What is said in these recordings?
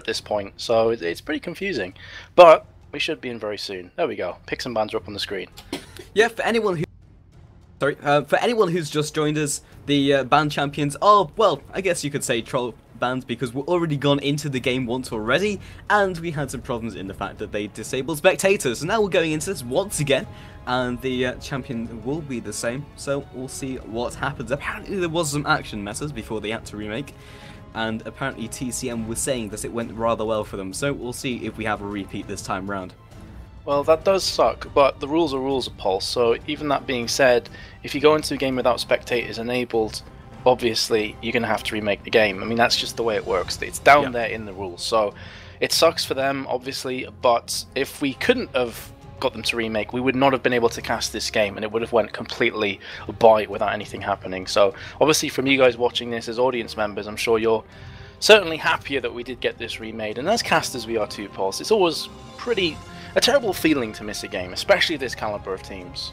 at this point, so it's pretty confusing. But we should be in very soon. There we go. Picks and bans are up on the screen. Yeah, for anyone who's just joined us, the band champions are, well, I guess you could say troll bands, because we're already gone into the game once already, and we had some problems in the fact that they disabled spectators. So now we're going into this once again, and the champion will be the same, so we'll see what happens. Apparently there was some action messes before they had to remake, and apparently TCM was saying that it went rather well for them, so we'll see if we have a repeat this time round. Well, that does suck, but the rules are rules of Pulse, so even that being said, if you go into a game without spectators enabled, obviously you're going to have to remake the game. I mean, that's just the way it works. It's down there in the rules, so it sucks for them, obviously, but if we couldn't have got them to remake, we would not have been able to cast this game, and it would have went completely by without anything happening. So, obviously, from you guys watching this as audience members, I'm sure you're certainly happier that we did get this remade, and as casters we are too, Pulse. It's always a terrible feeling to miss a game, especially this caliber of teams.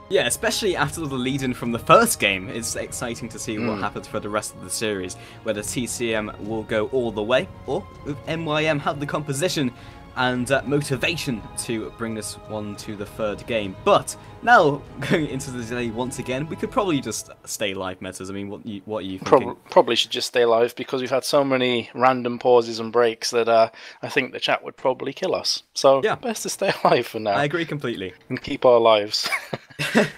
Yeah, especially after the lead-in from the first game. It's exciting to see what happens for the rest of the series, whether TCM will go all the way, or if MYM have the composition and motivation to bring this one to the third game. But now, going into the delay once again, we could probably just stay live, Metas. I mean, what are you thinking? Probably should just stay live, because we've had so many random pauses and breaks that I think the chat would probably kill us. So, yeah, best to stay alive for now. I agree completely. And keep our lives.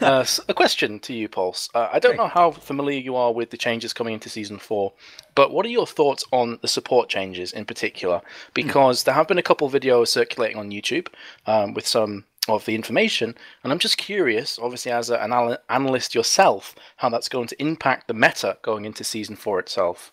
A question to you, Pulse. I don't know how familiar you are with the changes coming into Season 4, but what are your thoughts on the support changes in particular? Because there have been a couple videos circulating on YouTube with some of the information, and I'm just curious, obviously as an analyst yourself, how that's going to impact the meta going into Season 4 itself.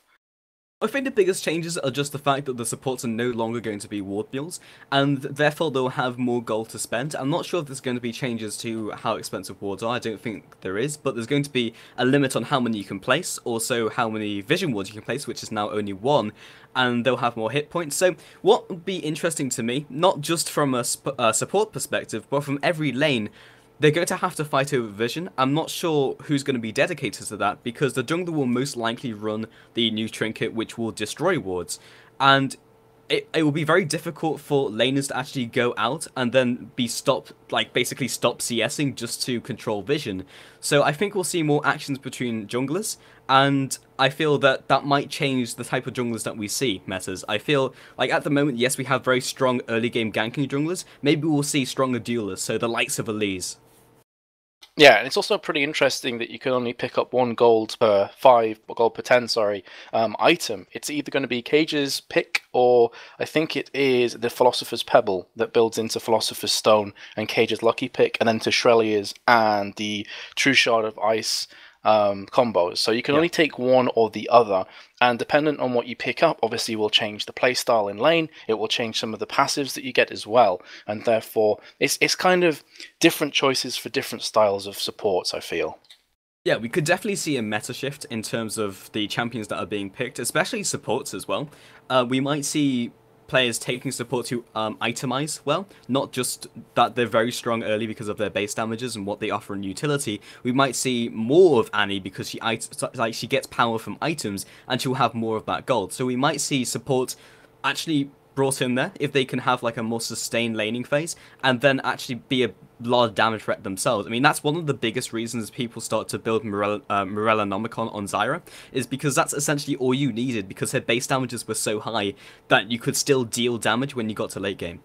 I think the biggest changes are just the fact that the supports are no longer going to be ward mules, and therefore they'll have more gold to spend. I'm not sure if there's going to be changes to how expensive wards are, I don't think there is, but there's going to be a limit on how many you can place, also how many vision wards you can place, which is now only 1, and they'll have more hit points. So what would be interesting to me, not just from a support perspective, but from every lane, they're going to have to fight over vision. I'm not sure who's going to be dedicated to that, because the jungler will most likely run the new trinket, which will destroy wards. And it will be very difficult for laners to actually go out and then be stopped, like basically stop CSing just to control vision. So I think we'll see more actions between junglers, and I feel that that might change the type of junglers that we see, Metas. I feel like at the moment, yes, we have very strong early game ganking junglers. Maybe we'll see stronger duelers, so the likes of Elise. Yeah, and it's also pretty interesting that you can only pick up 1 gold per 5, gold per 10, sorry, item. It's either going to be Cage's pick, or I think it is the Philosopher's Pebble that builds into Philosopher's Stone and Cage's Lucky Pick, and then to Shrelia's and the True Shard of Ice combos. So you can only take one or the other, and dependent on what you pick up, obviously will change the playstyle in lane. It will change some of the passives that you get as well, and therefore it's kind of different choices for different styles of supports, I feel. Yeah, we could definitely see a meta shift in terms of the champions that are being picked, especially supports as well. We might see players taking support to itemize well, not just that they're very strong early because of their base damages and what they offer in utility. We might see more of Annie because she gets power from items, and she'll have more of that gold. So we might see support actually brought in there if they can have like a more sustained laning phase and then actually be a large damage threat themselves. I mean, that's one of the biggest reasons people start to build Morellonomicon on Zyra, is because that's essentially all you needed, because her base damages were so high that you could still deal damage when you got to late game.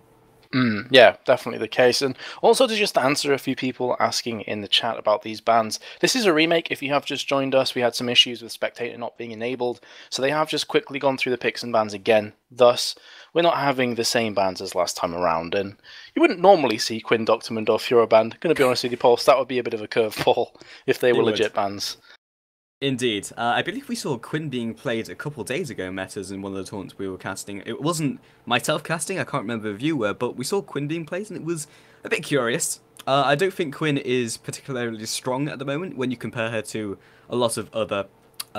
Yeah, definitely the case. And also to just answer a few people asking in the chat about these bans, this is a remake. If you have just joined us, we had some issues with Spectator not being enabled, so they have just quickly gone through the picks and bans again. Thus, we're not having the same bans as last time around, and you wouldn't normally see Quinn, Dr. Mundorf Hero banned. Going to be honest with you, Pulse, that would be a bit of a curveball if they were legit bans. Indeed. I believe we saw Quinn being played a couple days ago, Metas, in one of the taunts we were casting. It wasn't myself casting, I can't remember if you were, but we saw Quinn being played, and it was a bit curious. I don't think Quinn is particularly strong at the moment when you compare her to a lot of other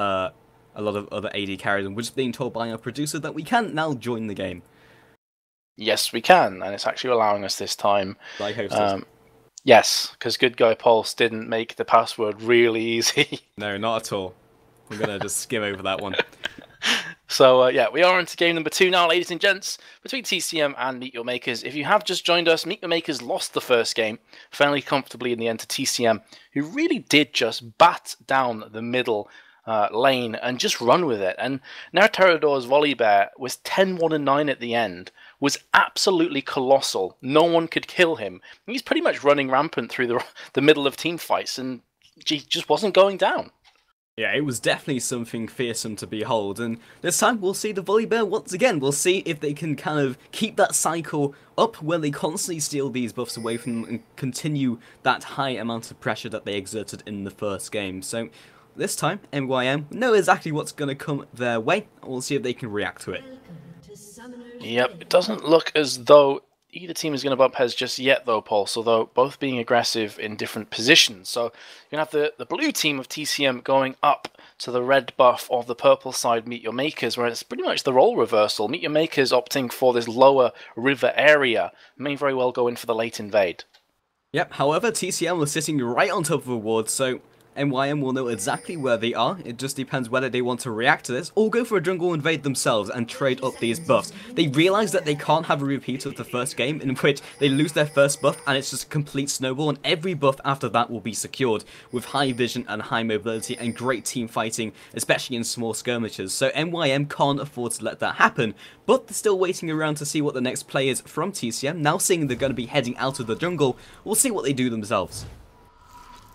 AD carries, and we're just being told by our producer that we can now join the game. Yes, we can, and it's actually allowing us this time. Like hostess. Yes, because Good Guy Pulse didn't make the password really easy. No, not at all. I'm going to just skim over that one. So yeah, we are into game number 2 now, ladies and gents, between TCM and MeetYourMakers. If you have just joined us, MeetYourMakers lost the first game, fairly comfortably in the end to TCM, who really did just bat down the middle lane and just run with it. And now Terador's volley bear was 10-1-9 at the end, was absolutely colossal. No one could kill him. He's pretty much running rampant through the middle of team fights, and he just wasn't going down. Yeah, it was definitely something fearsome to behold, and this time we'll see the volley bear once again. We'll see if they can kind of keep that cycle up where they constantly steal these buffs away from them and continue that high amount of pressure that they exerted in the first game. So this time, MYM know exactly what's going to come their way, and we'll see if they can react to it. Yep, it doesn't look as though either team is going to bump heads just yet, though, Pulse, although both being aggressive in different positions. So you're going to have the blue team of TCM going up to the red buff of the purple side, MeetYourMakers, where it's pretty much the role reversal. MeetYourMakers opting for this lower river area, may very well go in for the late invade. Yep, however, TCM was sitting right on top of a ward, so MYM will know exactly where they are. It just depends whether they want to react to this or go for a jungle invade themselves and trade up these buffs. They realize that they can't have a repeat of the first game in which they lose their first buff and it's just a complete snowball, and every buff after that will be secured with high vision and high mobility and great team fighting, especially in small skirmishes. So MYM can't afford to let that happen, but they're still waiting around to see what the next players from TCM, now seeing they're going to be heading out of the jungle, we'll see what they do themselves.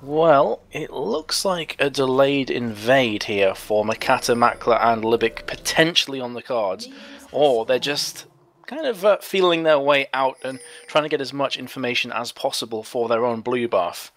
Well, it looks like a delayed invade here for Makata, Makla and Libic potentially on the cards. Or they're just kind of feeling their way out and trying to get as much information as possible for their own blue buff.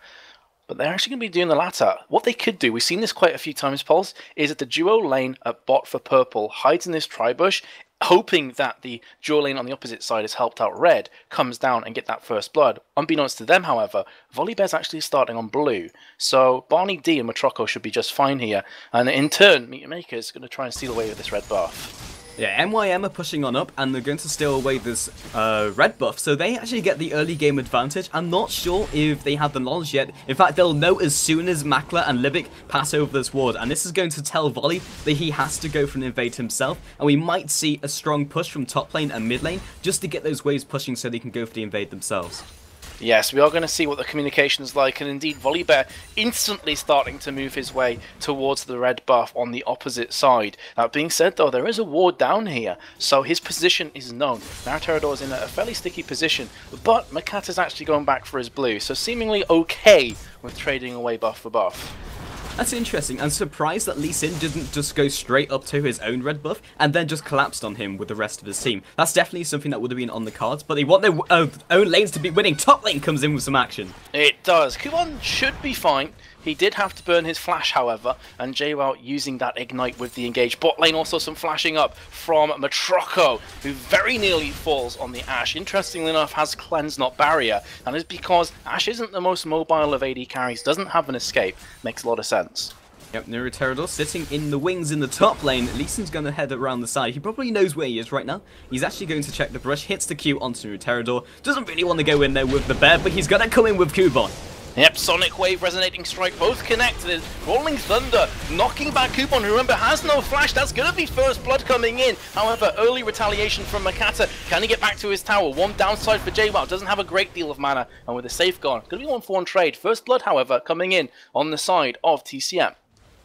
But they're actually going to be doing the latter. What they could do, we've seen this quite a few times, Pulse, is that the duo lane at bot for purple hides in this tri-bush, hoping that the duo lane on the opposite side has helped out red, comes down and get that first blood. Unbeknownst to them, however, Volibear's actually starting on blue. So Barney D and Matroco should be just fine here. And in turn, MeetYourMakers is going to try and steal away with this red buff. Yeah, MYM are pushing on up, and they're going to steal away this red buff, so they actually get the early game advantage. I'm not sure if they have the knowledge yet. In fact, they'll know as soon as Makla and Libic pass over this ward, and this is going to tell Volley that he has to go for an invade himself, and we might see a strong push from top lane and mid lane just to get those waves pushing so they can go for the invade themselves. Yes, we are going to see what the communication is like, and indeed Volibear instantly starting to move his way towards the red buff on the opposite side. That being said, though, there is a ward down here, so his position is known. Now Terador is in a fairly sticky position, but Makata's actually going back for his blue, so seemingly okay with trading away buff for buff. That's interesting. I'm surprised that Lee Sin didn't just go straight up to his own red buff and then just collapsed on him with the rest of his team. That's definitely something that would have been on the cards, but they want their own lanes to be winning. Top lane comes in with some action. It does. Kuban should be fine. He did have to burn his flash, however, and JWoww using that ignite with the engage. Bot lane also some flashing up from Matroco, who very nearly falls on the Ashe. Interestingly enough, has cleanse, not barrier, and it's because Ashe isn't the most mobile of AD carries, doesn't have an escape. Makes a lot of sense. Yep, Terador sitting in the wings in the top lane. Lee Sin's going to head around the side. He probably knows where he is right now. He's actually going to check the brush, hits the Q onto Terador. Doesn't really want to go in there with the bear, but he's going to come in with Kuban. Yep, Sonic Wave, Resonating Strike, both connected. Rolling Thunder, knocking back Kuban, who remember has no flash. That's going to be first blood coming in. However, early retaliation from Makata. Can he get back to his tower? One downside for JWoww, doesn't have a great deal of mana. And with a safe gone, going to be 1-for-1 trade. First blood, however, coming in on the side of TCM.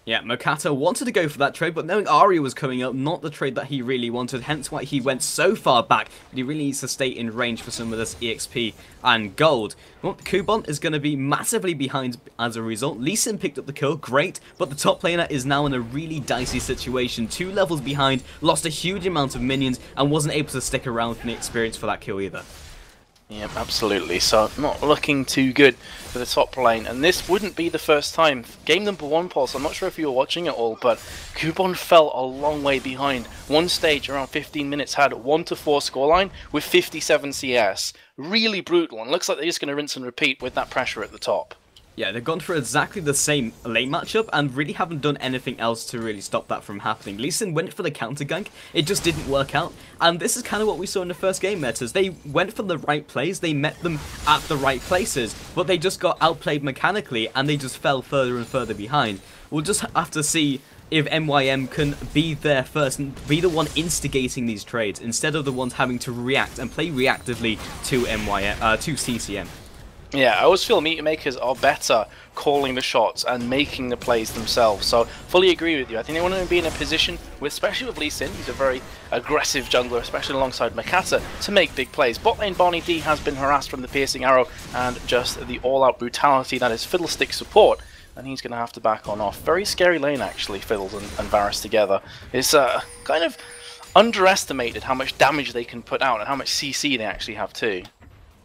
Yeah, Makata wanted to go for that trade, but knowing Arya was coming up, not the trade that he really wanted, hence why he went so far back. But he really needs to stay in range for some of this EXP and gold. Well, Kuban is going to be massively behind as a result. Lee Sin picked up the kill, great, but the top laner is now in a really dicey situation. 2 levels behind, lost a huge amount of minions, and wasn't able to stick around for the experience for that kill either. Yep, absolutely. So not looking too good for the top lane, and this wouldn't be the first time. Game number 1, Pulse, I'm not sure if you were watching it all, but Kuban fell a long way behind. One stage around 15 minutes had 1-4 scoreline with 57 CS. Really brutal, and looks like they're just going to rinse and repeat with that pressure at the top. Yeah, they've gone for exactly the same lane matchup and really haven't done anything else to really stop that from happening. Lee Sin went for the counter gank, it just didn't work out, and this is kind of what we saw in the first game metas. They went for the right plays, they met them at the right places, but they just got outplayed mechanically and they just fell further and further behind. We'll just have to see if MYM can be there first and be the one instigating these trades instead of the ones having to react and play reactively to to CCM. Yeah, I always feel MeetYourMakers are better calling the shots and making the plays themselves, so fully agree with you. I think they want to be in a position, especially with Lee Sin, who's a very aggressive jungler, especially alongside Makata, to make big plays. Bot lane Barney D has been harassed from the piercing arrow and just the all-out brutality that is Fiddlestick support, and he's going to have to back on off. Very scary lane actually, Fiddles and Varus together. It's kind of underestimated how much damage they can put out and how much CC they actually have too.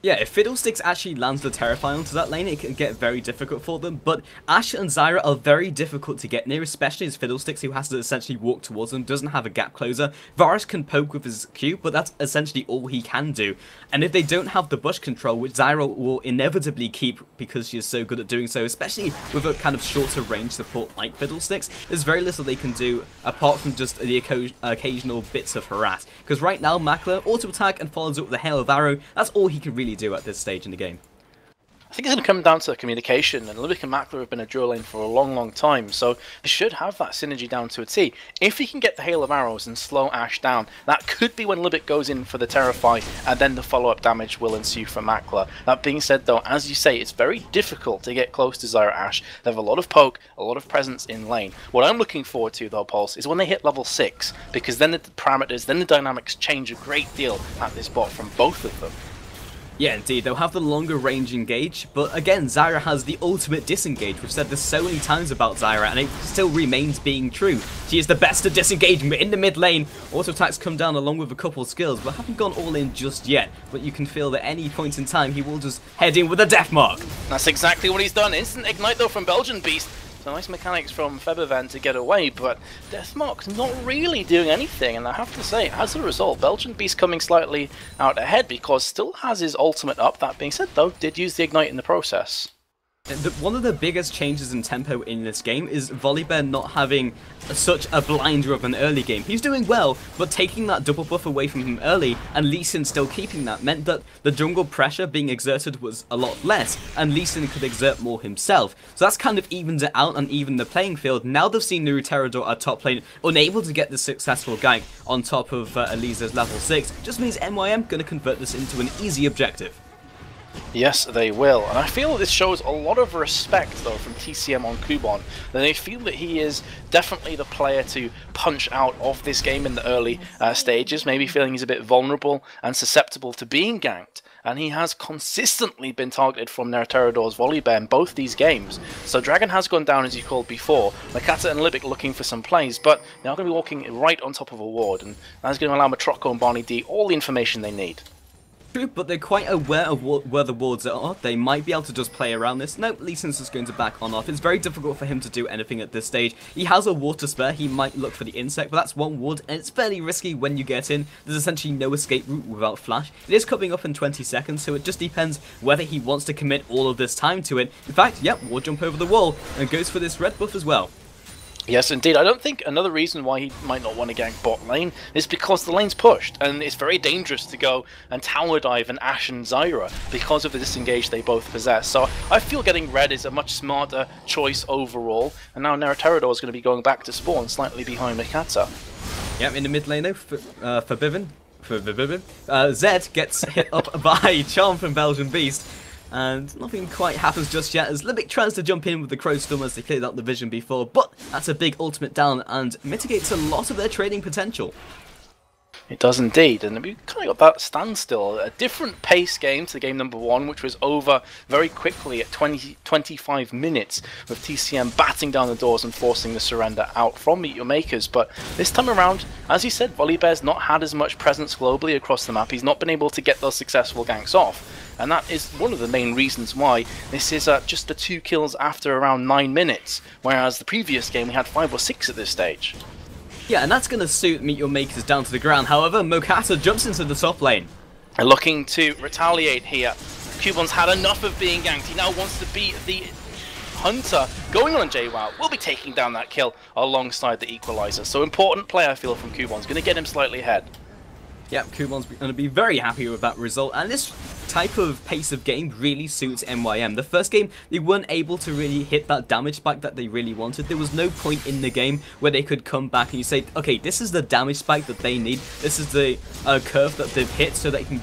Yeah, if Fiddlesticks actually lands the Terrify onto that lane, it can get very difficult for them, but Ashe and Zyra are very difficult to get near, especially as Fiddlesticks, who has to essentially walk towards them, doesn't have a gap closer. Varus can poke with his Q, but that's essentially all he can do. And if they don't have the bush control, which Zyra will inevitably keep because she is so good at doing so, especially with a kind of shorter range support like Fiddlesticks, there's very little they can do apart from just the occasional bits of harass. Because right now, Makler auto-attack and follows up with the Hail of Arrow, that's all he can really do at this stage in the game. I think it's going to come down to communication, and Libic and Makler have been a duo lane for a long time, so they should have that synergy down to a T. If he can get the Hail of Arrows and slow Ashe down, that could be when Libic goes in for the Terrify, and then the follow-up damage will ensue from Makler. That being said though, as you say, it's very difficult to get close to Zyra Ashe. They have a lot of poke, a lot of presence in lane. What I'm looking forward to though, Pulse, is when they hit level 6, because then the parameters, then the dynamics change a great deal at this bot from both of them. Yeah, indeed, they'll have the longer range engage, but again, Zyra has the ultimate disengage. We've said this so many times about Zyra, and it still remains being true. She is the best at disengaging, but in the mid lane, auto attacks come down along with a couple of skills, but haven't gone all in just yet. But you can feel that any point in time, he will just head in with a death mark. That's exactly what he's done. Instant ignite though from Belgian Beast. So nice mechanics from Febervan to get away, but Deathmark's not really doing anything, and I have to say, as a result, Belgian Beast coming slightly out ahead because still has his ultimate up. That being said though, did use the ignite in the process. One of the biggest changes in tempo in this game is Volibear not having such a blinder of an early game. He's doing well, but taking that double buff away from him early and Lee Sin still keeping that meant that the jungle pressure being exerted was a lot less, and Lee Sin could exert more himself. So that's kind of evened it out and evened the playing field. Now they've seen Nuruterador at top lane unable to get the successful gank on top of Eliza's level 6, just means MYM going to convert this into an easy objective. Yes, they will, and I feel this shows a lot of respect though from TCM on Kubon. That they feel that he is definitely the player to punch out of this game in the early stages, maybe feeling he's a bit vulnerable and susceptible to being ganked, and he has consistently been targeted from Nuruterador's Volibear in both these games. So Dragon has gone down as you called before, Makata and Libic looking for some plays, but they're going to be walking right on top of a ward, and that's going to allow Matroko and Barney D all the information they need. True, but they're quite aware of where the wards are. They might be able to just play around this. Nope, Lee Sin's just going to back on off. It's very difficult for him to do anything at this stage. He has a ward to spare. He might look for the insect, but that's one ward, and it's fairly risky when you get in. There's essentially no escape route without flash. It is coming up in 20 seconds, so it just depends whether he wants to commit all of this time to it. In fact, yep, ward jump over the wall, and goes for this red buff as well. Yes, indeed. I don't think another reason why he might not want to gank bot lane is because the lane's pushed, and it's very dangerous to go and tower dive an Ashe and Zyra because of the disengage they both possess. So I feel getting red is a much smarter choice overall, and now Nuruterador is going to be going back to spawn slightly behind Makata. Yep, in the mid lane though, for Bivin, Zed gets hit up by Charm from Belgian Beast. And nothing quite happens just yet as Libic tries to jump in with the Crow Storm as they cleared out the vision before, but that's a big ultimate down and mitigates a lot of their trading potential. It does indeed, and we kind of got that standstill. A different pace game to game number 1, which was over very quickly at 25 minutes, with TCM batting down the doors and forcing the surrender out from MeetYourMakers. But this time around, as you said, Volibear's not had as much presence globally across the map. He's not been able to get those successful ganks off. And that is one of the main reasons why this is just the 2 kills after around 9 minutes, whereas the previous game we had 5 or 6 at this stage. Yeah, and that's going to suit MeetYourMakers down to the ground. However, Mokata jumps into the top lane. Looking to retaliate here. Cubon's had enough of being ganked. He now wants to be the Hunter. Going on JWoww will be taking down that kill alongside the Equalizer. So important play, I feel, from Cubon's going to get him slightly ahead. Yep, Kubon's going to be very happy with that result, and this type of pace of game really suits MYM. The first game, they weren't able to really hit that damage spike that they really wanted. There was no point in the game where they could come back and you say, okay, this is the damage spike that they need. This is the curve that they've hit so they can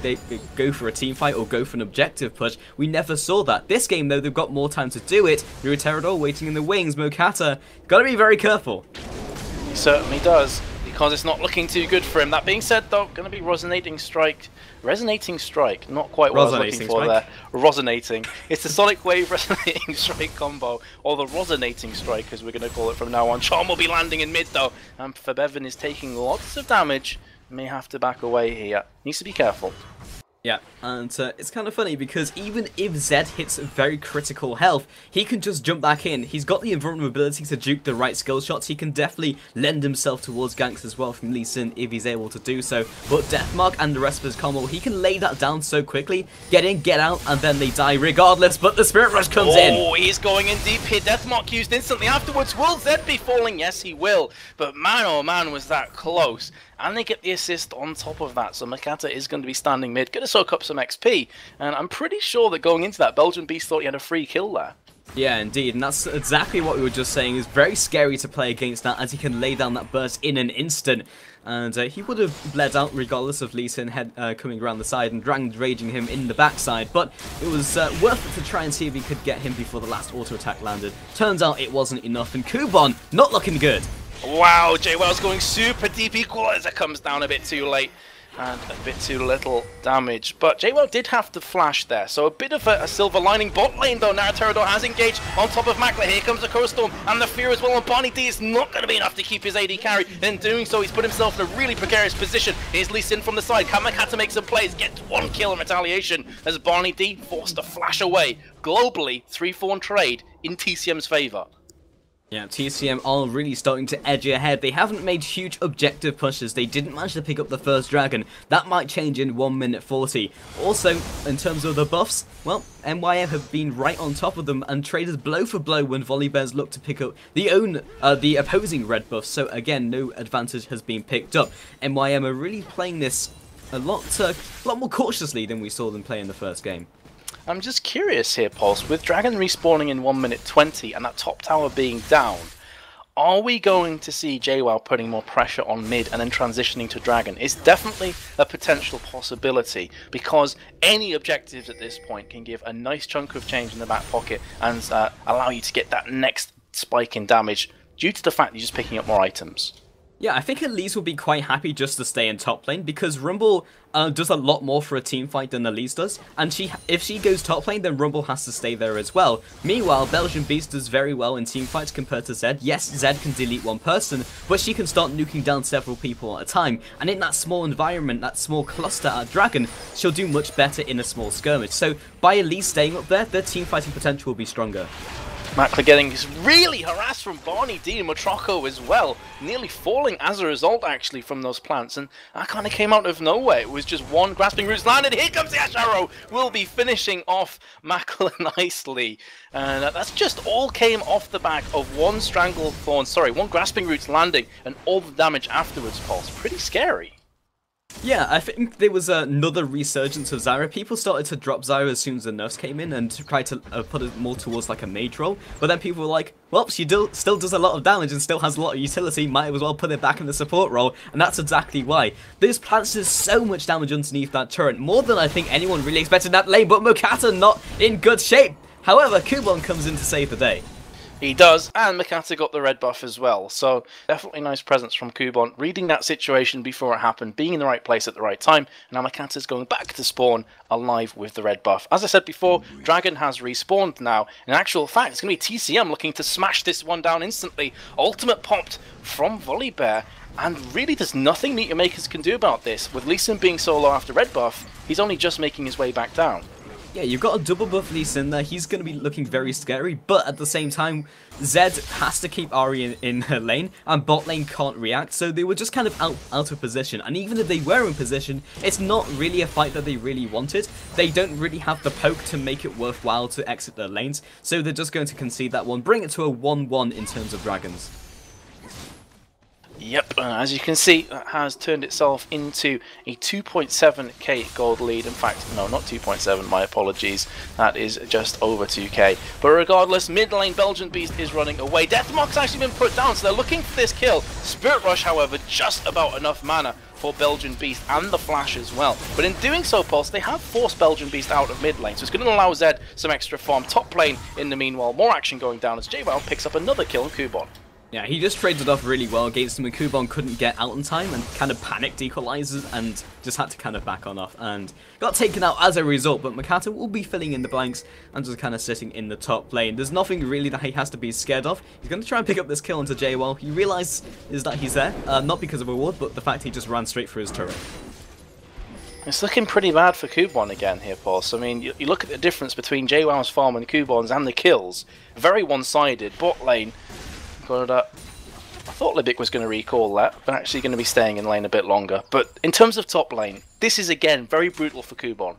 go for a team fight or go for an objective push. We never saw that. This game, though, they've got more time to do it. Ruterodor waiting in the wings. Mokata, gotta be very careful. He certainly does, because it's not looking too good for him. That being said, though, going to be Resonating Strike, not quite what I was looking for there. Resonating. It's the Sonic Wave Resonating Strike combo, or the Resonating Strike as we're going to call it from now on. Charm will be landing in mid though, and Febevan is taking lots of damage. May have to back away here. Needs to be careful. Yeah, and it's kind of funny because even if Zed hits very critical health, he can just jump back in. He's got the invulnerability to juke the right skill shots. He can definitely lend himself towards ganks as well from Lee Sin if he's able to do so. But Deathmark and the rest of his combo, he can lay that down so quickly. Get in, get out, and then they die regardless. But the Spirit Rush comes in. Oh, he's going in deep here. Deathmark used instantly afterwards. Will Zed be falling? Yes, he will. But man, oh man, was that close. And they get the assist on top of that, so Mokata is going to be standing mid, going to soak up some XP, and I'm pretty sure that going into that, Belgian Beast thought he had a free kill there. Yeah, indeed, and that's exactly what we were just saying. It's very scary to play against that, as he can lay down that burst in an instant. And he would have bled out regardless of Lee Sin coming around the side and Dragon raging him in the backside, but it was worth it to try and see if he could get him before the last auto attack landed. Turns out it wasn't enough, and Kubon not looking good. Wow, JWoww's going super deep. Equalizer comes down a bit too late and a bit too little damage. But JWoww did have to flash there, so a bit of a silver lining. Bot lane though, now Ruterodor has engaged on top of Makler. Here comes the Curse Storm and the Fear as well on Barney D. It's not going to be enough to keep his AD carry. In doing so, he's put himself in a really precarious position. Here's Lee Sin from the side. Kamek had to make some plays, gets one kill in retaliation as Barney D forced to flash away. Globally, 3-4 trade in TCM's favour. Yeah, TCM are really starting to edge ahead. They haven't made huge objective pushes. They didn't manage to pick up the first dragon. That might change in 1 minute 40. Also, in terms of the buffs, well, MYM have been right on top of them and traded blow for blow when Volibears look to pick up the opposing red buffs. So again, no advantage has been picked up. MYM are really playing this a lot more cautiously than we saw them play in the first game. I'm just curious here, Pulse, with Dragon respawning in 1 minute 20 and that top tower being down, are we going to see JWoww putting more pressure on mid and then transitioning to Dragon? It's definitely a potential possibility, because any objectives at this point can give a nice chunk of change in the back pocket and allow you to get that next spike in damage due to the fact that you're just picking up more items. Yeah, I think Elise will be quite happy just to stay in top lane, because Rumble does a lot more for a team fight than Elise does, and if she goes top lane, then Rumble has to stay there as well. Meanwhile, Belgian Beast does very well in team fights compared to Zed. Yes, Zed can delete one person, but she can start nuking down several people at a time, and in that small environment, that small cluster at Dragon, she'll do much better in a small skirmish. So by Elise staying up there, their team fighting potential will be stronger. Makler getting really harassed from Barney D and Matroco as well, nearly falling as a result actually from those plants, and that kind of came out of nowhere. It was just one Grasping Roots landed. Here comes the Ash Arrow, will be finishing off Makler nicely, and that's just all came off the back of one one Grasping Roots landing and all the damage afterwards, Pulse. Pretty scary. Yeah, I think there was another resurgence of Zyra. People started to drop Zyra as soon as the nerfs came in and try to put it more towards like a mage role. But then people were like, well, she still does a lot of damage and still has a lot of utility, might as well put it back in the support role. And that's exactly why. Those plants did so much damage underneath that turret, more than I think anyone really expected in that lane, but Mokata not in good shape. However, Kubon comes in to save the day. He does, and Mokata got the red buff as well, so definitely nice presence from Kubon, reading that situation before it happened, being in the right place at the right time, and now Mokata's going back to spawn alive with the red buff. As I said before, Dragon has respawned now. In actual fact, it's going to be TCM looking to smash this one down instantly. Ultimate popped from Volibear, and really there's nothing MeetYourMakers can do about this. With Lee Sin being so low after red buff, he's only just making his way back down. Yeah, you've got a double buff Lee Sin there. He's going to be looking very scary, but at the same time, Zed has to keep Ahri in her lane, and bot lane can't react, so they were just kind of out of position. And even if they were in position, it's not really a fight that they really wanted. They don't really have the poke to make it worthwhile to exit their lanes, so they're just going to concede that one, bring it to a 1-1 in terms of dragons. Yep, as you can see, that has turned itself into a 2.7k gold lead. In fact, no, not 2.7, my apologies. That is just over 2k. But regardless, mid lane Belgian Beast is running away. Deathmark's actually been put down, so they're looking for this kill. Spirit Rush, however, just about enough mana for Belgian Beast and the Flash as well. But in doing so, Pulse, they have forced Belgian Beast out of mid lane, so it's going to allow Zed some extra farm. Top lane in the meanwhile, more action going down as JWoww picks up another kill on Kubon. Yeah, he just traded off really well against him, and Kubon couldn't get out in time and kind of panicked equalizers and just had to kind of back on off and got taken out as a result. But Makata will be filling in the blanks and just kind of sitting in the top lane. There's nothing really that he has to be scared of. He's going to try and pick up this kill onto JWoww. He realizes that he's there, not because of a ward, but the fact he just ran straight through his turret. It's looking pretty bad for Kubon again here, Pulse. I mean, you look at the difference between JWoww's farm and Kubon's and the kills. Very one-sided. Bot lane. But I thought Libic was going to recall that, but actually going to be staying in lane a bit longer. But in terms of top lane, this is again very brutal for Kubon.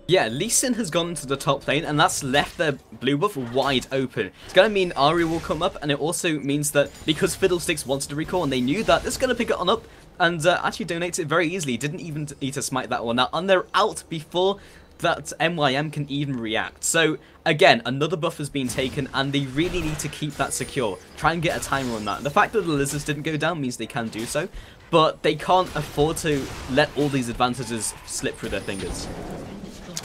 Yeah, Lee Sin has gone into the top lane, and that's left their blue buff wide open. It's going to mean Ari will come up, and it also means that because Fiddlesticks wanted to recall and they knew that, it's going to pick it on up and actually donates it very easily. Didn't even need to smite that one out, and they're out before that MYM can even react. So again, another buff has been taken, and they really need to keep that secure. Try and get a timer on that. The fact that the Lizards didn't go down means they can do so, but they can't afford to let all these advantages slip through their fingers.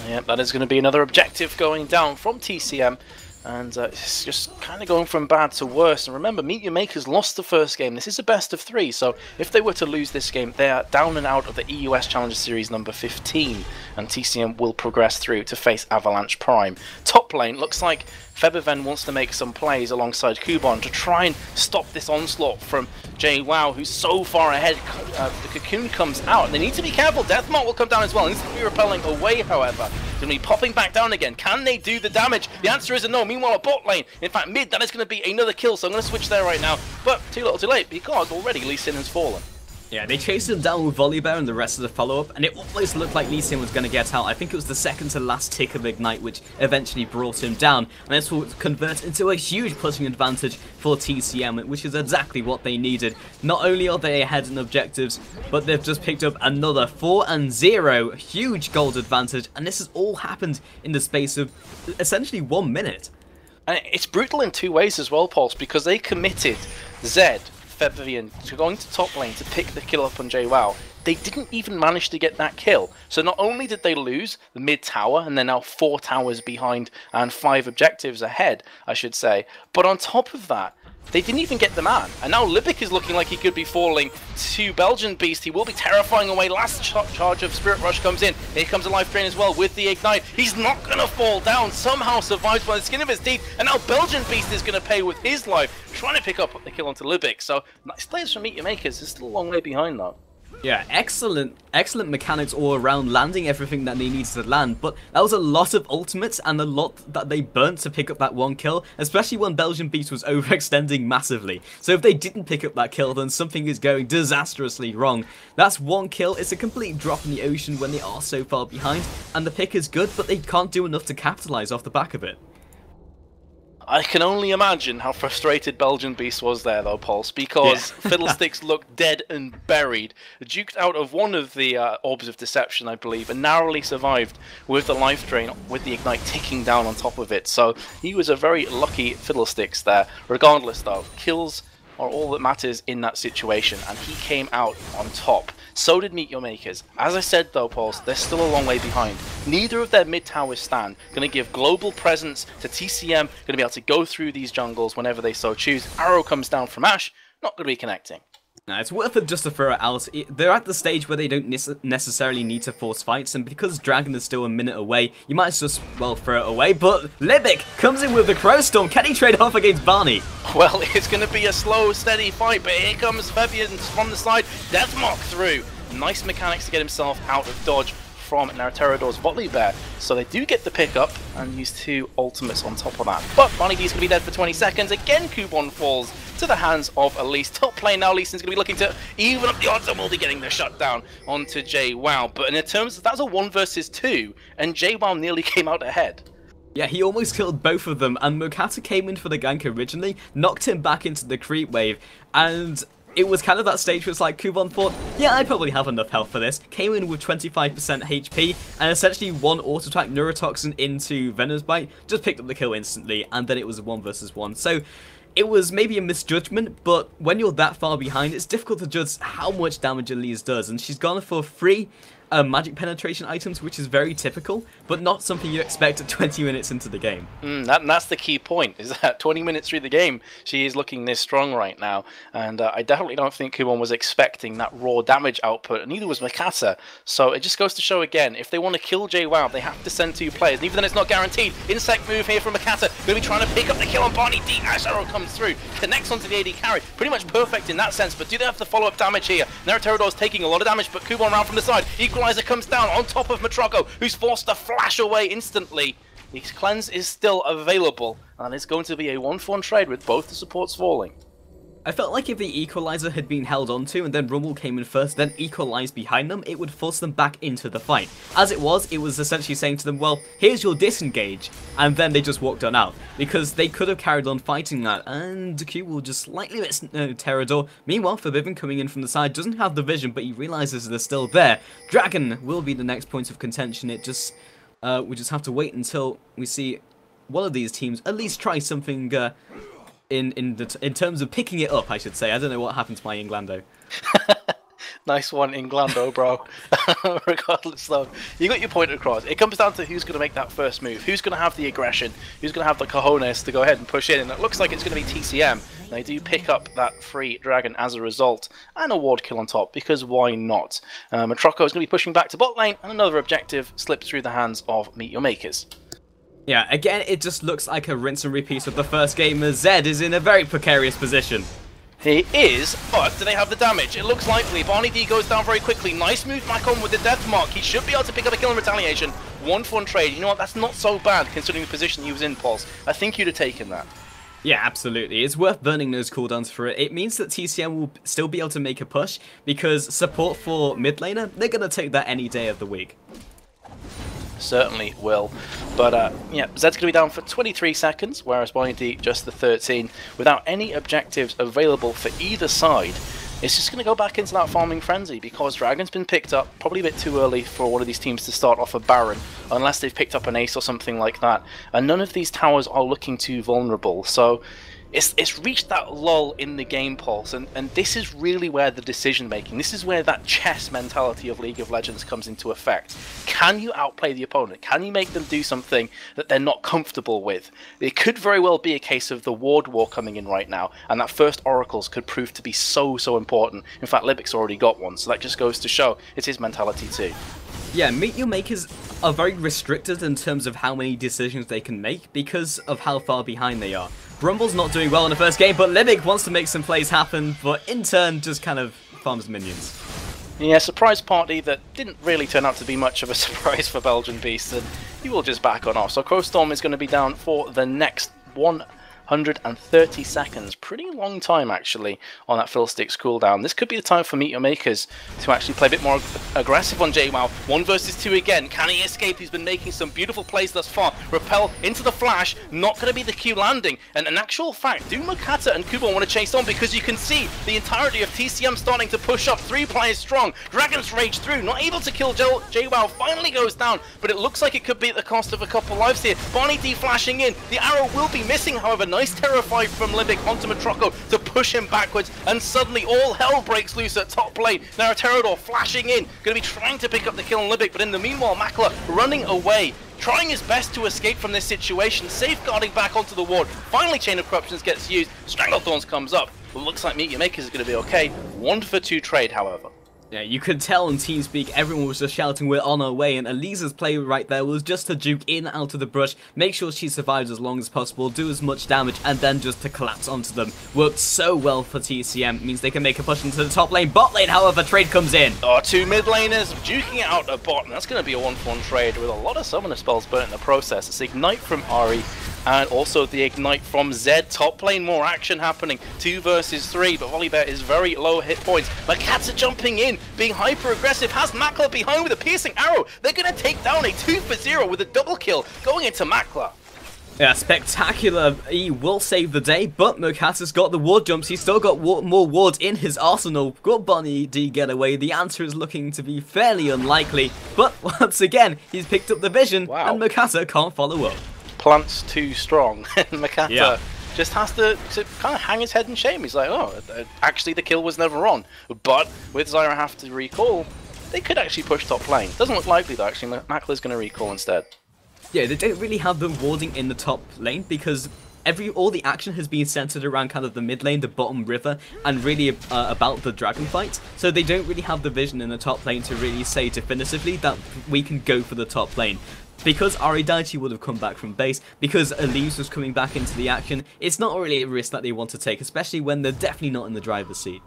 Yeah, that is going to be another objective going down from TCM. And it's just kind of going from bad to worse. And remember, MeetYourMakers lost the first game. This is a best of 3, so if they were to lose this game, they are down and out of the EUS Challenger Series number 15. And TCM will progress through to face Avalanche Prime. Top lane, looks like Febiven wants to make some plays alongside Kubon to try and stop this onslaught from JWoww, who's so far ahead. The Cocoon comes out, and they need to be careful. Deathmark will come down as well. It needs to be repelling away, however. Going to be popping back down again. Can they do the damage? The answer is a no. Meanwhile, a bot lane. In fact, mid, that is going to be another kill, so I'm going to switch there right now. But too little too late, because already Lee Sin has fallen. Yeah, they chased him down with Volibear and the rest of the follow-up, and it almost looked like Lee Sin was going to get out. I think it was the second to last tick of Ignite, which eventually brought him down. And this will convert into a huge pushing advantage for TCM, which is exactly what they needed. Not only are they ahead in objectives, but they've just picked up another 4-0, huge gold advantage, and this has all happened in the space of essentially 1 minute. And it's brutal in two ways as well, Pulse, because they committed Zed, Febiven, to going to top lane to pick the kill up on JWoww. They didn't even manage to get that kill. So not only did they lose the mid tower, and they're now 4 towers behind and 5 objectives ahead, I should say, but on top of that, they didn't even get the man. And now Libic is looking like he could be falling to Belgian Beast. He will be terrifying away. Last charge of Spirit Rush comes in. Here comes a Life Drain as well with the Ignite. He's not going to fall down. Somehow survives by the skin of his teeth. And now Belgian Beast is going to pay with his life, trying to pick up the kill onto Libic. So nice players from MeetYourMakers. Is still a long way behind though. Yeah, excellent mechanics all around, landing everything that they needed to land, but that was a lot of ultimates and a lot that they burnt to pick up that one kill, especially when Belgian Beast was overextending massively. So if they didn't pick up that kill, then something is going disastrously wrong. That's one kill, it's a complete drop in the ocean when they are so far behind, and the pick is good, but they can't do enough to capitalize off the back of it. I can only imagine how frustrated Belgian Beast was there though, Pulse, because Fiddlesticks looked dead and buried, duked out of one of the Orbs of Deception, I believe, and narrowly survived with the Life Drain, with the Ignite ticking down on top of it. So he was a very lucky Fiddlesticks there. Regardless though, kills are all that matters in that situation, and he came out on top. So did MeetYourMakers. As I said though, Pulse, they're still a long way behind. Neither of their mid towers stand. Going to give global presence to TCM, going to be able to go through these jungles whenever they so choose. Arrow comes down from Ash, not going to be connecting. Now, it's worth it just to throw it out. They're at the stage where they don't necessarily need to force fights, and because Dragon is still a minute away, you might as well throw it away. But Libic comes in with the Crow Storm. Can he trade off against Barney? Well, it's going to be a slow, steady fight, but here comes Fabian from the side. Deathmark through. Nice mechanics to get himself out of dodge from Naruterodor's Volibear. So they do get the pickup and use 2 ultimates on top of that. But Barney D's going to be dead for 20 seconds. Again, Kubon falls to the hands of Elise. Top lane now, Elise is going to be looking to even up the odds and will be getting the shutdown onto JWoww. But in terms of, that was a 1 versus 2, and JWoww nearly came out ahead. Yeah, he almost killed both of them, and Mokata came in for the gank originally, knocked him back into the creep wave, and it was kind of that stage where it's like Kuban thought, yeah, I probably have enough health for this. Came in with 25% HP and essentially one auto attack Neurotoxin into Venom's Bite, just picked up the kill instantly, and then it was a 1 versus 1. So it was maybe a misjudgment, but when you're that far behind, it's difficult to judge how much damage Elise does, and she's gone for 3 magic penetration items, which is very typical, but not something you expect at 20 minutes into the game. That's the key point, is that 20 minutes through the game, she is looking this strong right now, and I definitely don't think Kuban was expecting that raw damage output, and neither was Mikasa. So it just goes to show again, if they want to kill JWoww, they have to send 2 players, and even then it's not guaranteed. Insect move here from Mikasa, going to be trying to pick up the kill on Barney D. Ash Arrow comes through, connects onto the AD carry, pretty much perfect in that sense, but do they have the follow-up damage here? Naruterodor's taking a lot of damage, but Kuban round from the side, Equalizer comes down on top of Matroco, who's forced to flash away instantly. The cleanse is still available, and it's going to be a 1-for-1 trade with both the supports falling. I felt like if the Equalizer had been held onto and then Rumble came in first, then equalized behind them, it would force them back into the fight. As it was essentially saying to them, well, here's your disengage, and then they just walked on out, because they could have carried on fighting that, and Q will just slightly miss Terrador. Meanwhile, Forbidden coming in from the side, doesn't have the vision, but he realizes they're still there. Dragon will be the next point of contention. It just, we just have to wait until we see one of these teams at least try something, in terms of picking it up, I should say. I don't know what happened to my Inglando. Nice one, Inglando, bro. Regardless, though, you got your point across. It comes down to who's going to make that first move, who's going to have the aggression, who's going to have the cojones to go ahead and push in, and it looks like it's going to be TCM. They do pick up that free dragon as a result, and a ward kill on top, because why not? Matroco is going to be pushing back to bot lane, and another objective slips through the hands of MeetYourMakers. Yeah, again, it just looks like a rinse and repeat of the first game, as Zed is in a very precarious position. He is, but do they have the damage? It looks likely. Barney D goes down very quickly. Nice move back on with the death mark. He should be able to pick up a kill in retaliation. 1-for-1 trade. You know what? That's not so bad considering the position he was in, Pulse. I think you'd have taken that. Yeah, absolutely. It's worth burning those cooldowns for it. It means that TCM will still be able to make a push, because support for mid laner, they're going to take that any day of the week. Certainly will. But yeah, Zed's going to be down for 23 seconds, whereas Barney D just the 13, without any objectives available for either side. It's just going to go back into that farming frenzy, because Dragon's been picked up probably a bit too early for one of these teams to start off a Baron, unless they've picked up an Ace or something like that, and none of these towers are looking too vulnerable. So it's reached that lull in the game, Pulse, and this is really where the decision making, this is where that chess mentality of League of Legends comes into effect. Can you outplay the opponent? Can you make them do something that they're not comfortable with? It could very well be a case of the ward war coming in right now, and that first oracles could prove to be so important. In fact, Libic's already got one, so that just goes to show it's his mentality too. Yeah, MeetYourMakers are very restricted in terms of how many decisions they can make because of how far behind they are. Grumble's not doing well in the first game, but Libic wants to make some plays happen, but in turn just kind of farms minions. Yeah, surprise party that didn't really turn out to be much of a surprise for Belgian Beast, and he will just back on off. So Crowstorm is going to be down for the next 130 seconds. Pretty long time, actually, on that Fiddlesticks cooldown. This could be the time for MeetYourMakers to actually play a bit more aggressive on JWoww. 1 versus 2 again. Can he escape? He's been making some beautiful plays thus far. Repel into the flash. Not going to be the Q landing. And in actual fact, do Makata and Kuban want to chase on, because you can see the entirety of TCM starting to push up. 3 players strong. Dragon's Rage through. Not able to kill JWoww. Finally goes down, but it looks like it could be at the cost of a couple lives here. Barney D flashing in. The arrow will be missing, however. Nice Terror 5 from Libic onto Matroco to push him backwards, and suddenly all hell breaks loose at top lane. Now Terrador flashing in, going to be trying to pick up the kill on Libic, but in the meanwhile Makla running away, trying his best to escape from this situation, safeguarding back onto the ward. Finally Chain of Corruptions gets used, Stranglethorns comes up, but looks like MeetYourMakers is going to be okay. 1-for-2 trade, however. Yeah, you could tell in TeamSpeak everyone was just shouting we're on our way, and Elisa's play right there was just to juke in out of the brush, make sure she survives as long as possible, do as much damage, and then just to collapse onto them. Worked so well for TCM, means they can make a push into the top lane. Bot lane, however, trade comes in. Oh, 2 mid laners duking it out at bot, and that's going to be a 1-for-1 trade with a lot of summoner spells burnt in the process. It's Ignite from Ari, and also the Ignite from Zed. Top lane, more action happening. 2 versus 3, but Volibear is very low hit points. Makata jumping in, being hyper aggressive, has Makla behind with a piercing arrow. They're going to take down a 2-for-0 with a double kill going into Makla. Yeah, spectacular. He will save the day, but Mokasa's got the ward jumps. He's still got more wards in his arsenal. Will Bonnie D get away? The answer is looking to be fairly unlikely, but once again, he's picked up the vision, and Mokasa can't follow up. Plant's too strong, and Mokasa just has to kind of hang his head in shame. He's like, oh, actually the kill was never on. But with Zyra have to recall, they could actually push top lane. Doesn't look likely though, actually. Makla's going to recall instead. Yeah, they don't really have the warding in the top lane because all the action has been centered around kind of the mid lane, the bottom river, and really about the dragon fight. So they don't really have the vision in the top lane to really say definitively that we can go for the top lane. Because Aridaichi would have come back from base, because Elise was coming back into the action, it's not really a risk that they want to take, especially when they're definitely not in the driver's seat.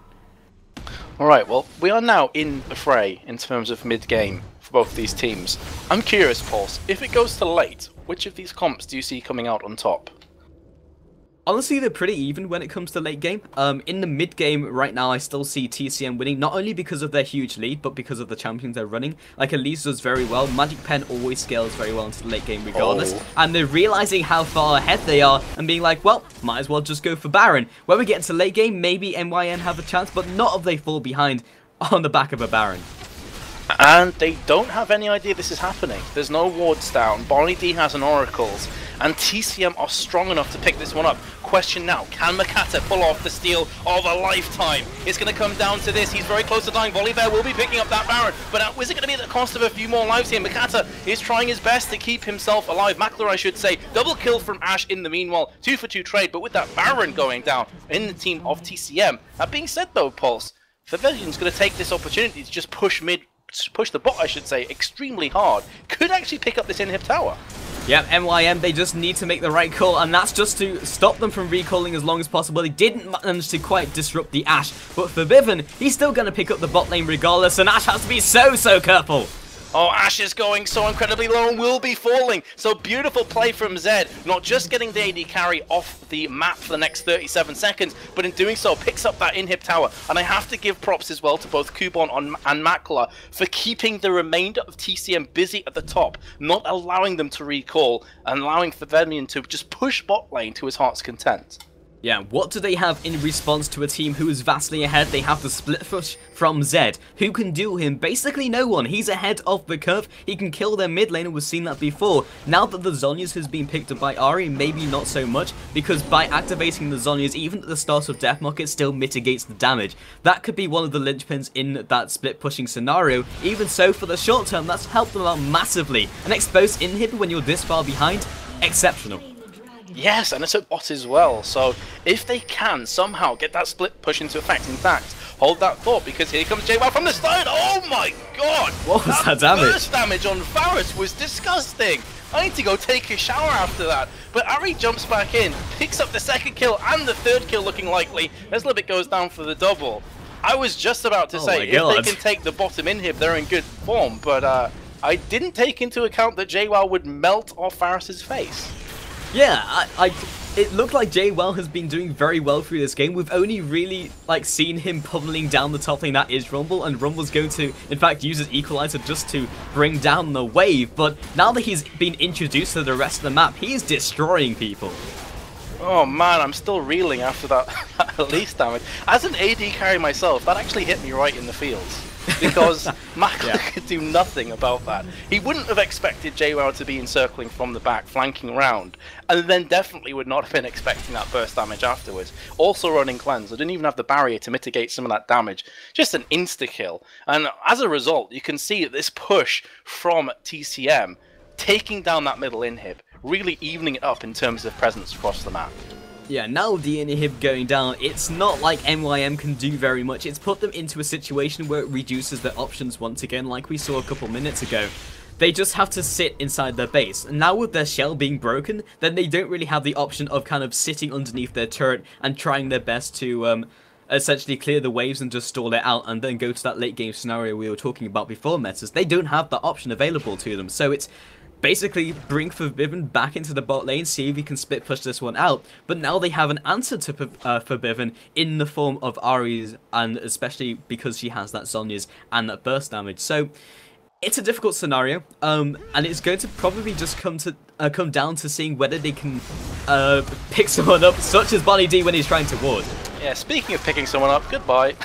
Alright, well, we are now in the fray in terms of mid-game for both these teams. I'm curious, Pulse, if it goes to late, which of these comps do you see coming out on top? Honestly, they're pretty even when it comes to late game. In the mid game right now, I still see TCM winning, not only because of their huge lead, but because of the champions they're running. Like, Elise does very well. Magic Pen always scales very well into the late game regardless. And they're realizing how far ahead they are and being like, well, might as well just go for Baron. When we get into late game, maybe MYN have a chance, but not if they fall behind on the back of a Baron. And they don't have any idea this is happening. There's no wards down. Bonnie D has an Oracles. And TCM are strong enough to pick this one up. Question now, can Mokasa pull off the steal of a lifetime? It's going to come down to this. He's very close to dying. Volibear will be picking up that Baron. But is it going to be at the cost of a few more lives here? Mokasa is trying his best to keep himself alive. Makler, I should say. Double kill from Ashe in the meanwhile. 2-for-2 trade. But with that Baron going down in the team of TCM. That being said though, Pulse, Favision's going to take this opportunity to just push the bot, I should say, extremely hard. Could actually pick up this inhib tower. Yep, MYM, they just need to make the right call, and that's just to stop them from recalling as long as possible. They didn't manage to quite disrupt the Ashe, but for Viven, he's still going to pick up the bot lane regardless, and Ashe has to be so careful. Oh, Ashe is going so incredibly low and will be falling. So beautiful play from Zed. Not just getting the AD carry off the map for the next 37 seconds, but in doing so picks up that inhib tower. And I have to give props as well to both Kubon and Makler for keeping the remainder of TCM busy at the top, not allowing them to recall and allowing Favemian to just push bot lane to his heart's content. Yeah, what do they have in response to a team who is vastly ahead? They have the split push from Zed. Who can duel him? Basically no one. He's ahead of the curve. He can kill their mid lane, and we've seen that before. Now that the Zhonya's has been picked up by Ahri, maybe not so much, because by activating the Zhonya's, even at the start of Deathmark, it still mitigates the damage. That could be one of the linchpins in that split pushing scenario. Even so, for the short term, that's helped them out massively. An exposed inhib when you're this far behind, exceptional. Yes, and it's a bot as well, so if they can somehow get that split push into effect, in fact, hold that thought, because here comes JWoww from the start. Oh my god! What was that damage? First damage on Varus was disgusting! I need to go take a shower after that. But Ahri jumps back in, picks up the second kill and the third kill looking likely, as Libit goes down for the double. I was just about to say, if they can take the bottom inhib, they're in good form, but I didn't take into account that JWoww would melt off Varus's face. Yeah, it looked like JWoww has been doing very well through this game. We've only really seen him pummeling down the top lane that is Rumble, and Rumble's going to, in fact, use his equalizer just to bring down the wave. But now that he's been introduced to the rest of the map, he is destroying people. Oh man, I'm still reeling after that Elise damage. As an AD carry myself, that actually hit me right in the feels. Because Makler could do nothing about that. He wouldn't have expected JWoww to be encircling from the back, flanking around, and then definitely would not have been expecting that burst damage afterwards. Also running cleanse, I didn't even have the barrier to mitigate some of that damage. Just an insta-kill. And as a result, you can see that this push from TCM, taking down that middle inhib, really evening it up in terms of presence across the map. Yeah, now the inhib going down, it's not like MYM can do very much. It's put them into a situation where it reduces their options once again, like we saw a couple minutes ago. They just have to sit inside their base. And now with their shell being broken, then they don't really have the option of kind of sitting underneath their turret and trying their best to essentially clear the waves and just stall it out and then go to that late game scenario we were talking about before, Metas. They don't have that option available to them. So it's basically bring Forbidden back into the bot lane, see if he can split push this one out. But now they have an answer to Forbidden in the form of Ahri's, and especially because she has that Zhonya's and that burst damage. So it's a difficult scenario, and it's going to probably just come to come down to seeing whether they can pick someone up, such as Bonnie D when he's trying to ward. Yeah, speaking of picking someone up, goodbye.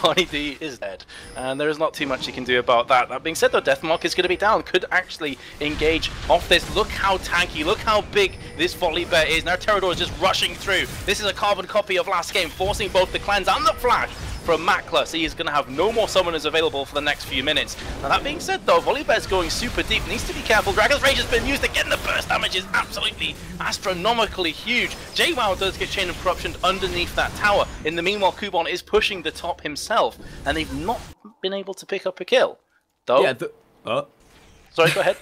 Bonnie D is dead, and there is not too much you can do about that. That being said, though, Deathmark is going to be down, could actually engage off this. Look how tanky, look how big this Volibear is. Now Terrador is just rushing through. This is a carbon copy of last game, forcing both the cleanse and the flash from Makler, so he's going to have no more summoners available for the next few minutes. Now that being said though, Volibear's going super deep, needs to be careful. Dragon's Rage has been used again, the burst damage is absolutely astronomically huge. JWoww does get Chain of Corruption underneath that tower. In the meanwhile, Kubon is pushing the top himself, and they've not been able to pick up a kill. Though... Yeah, Sorry, go ahead.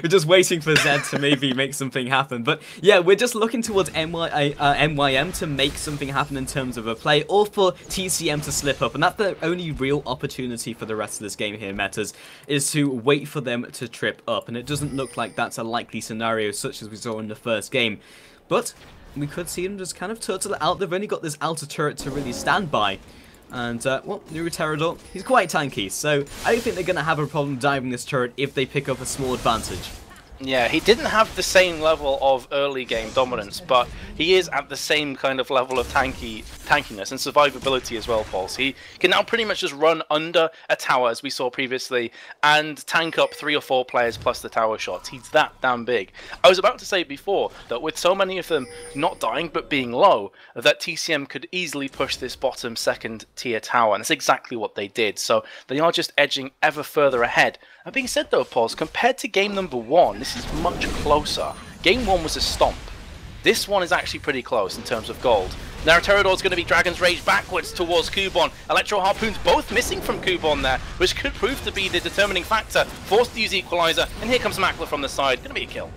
We're just waiting for Zed to maybe make something happen. But yeah, we're just looking towards MYM to make something happen in terms of a play, or for TCM to slip up. And that's the only real opportunity for the rest of this game here, Metas, is to wait for them to trip up. And it doesn't look like that's a likely scenario, such as we saw in the first game. But we could see them just kind of turtle it out. They've only got this outer turret to really stand by. And, well, Nuru Terrador, he's quite tanky, so I don't think they're going to have a problem diving this turret if they pick up a small advantage. Yeah, he didn't have the same level of early game dominance, but he is at the same kind of level of tankiness and survivability as well, Pulse. He can now pretty much just run under a tower, as we saw previously, and tank up 3 or 4 players plus the tower shots. He's that damn big. I was about to say before that with so many of them not dying but being low, that TCM could easily push this bottom second tier tower, and that's exactly what they did. So they are just edging ever further ahead. That being said though, Pulse, compared to game number 1, this is much closer. Game 1 was a stomp. This one is actually pretty close in terms of gold. Now Terrador's going to be Dragon's Rage backwards towards Kubon. Electro Harpoons both missing from Kubon there, which could prove to be the determining factor. Forced to use Equalizer, and here comes Makler from the side. Going to be a kill.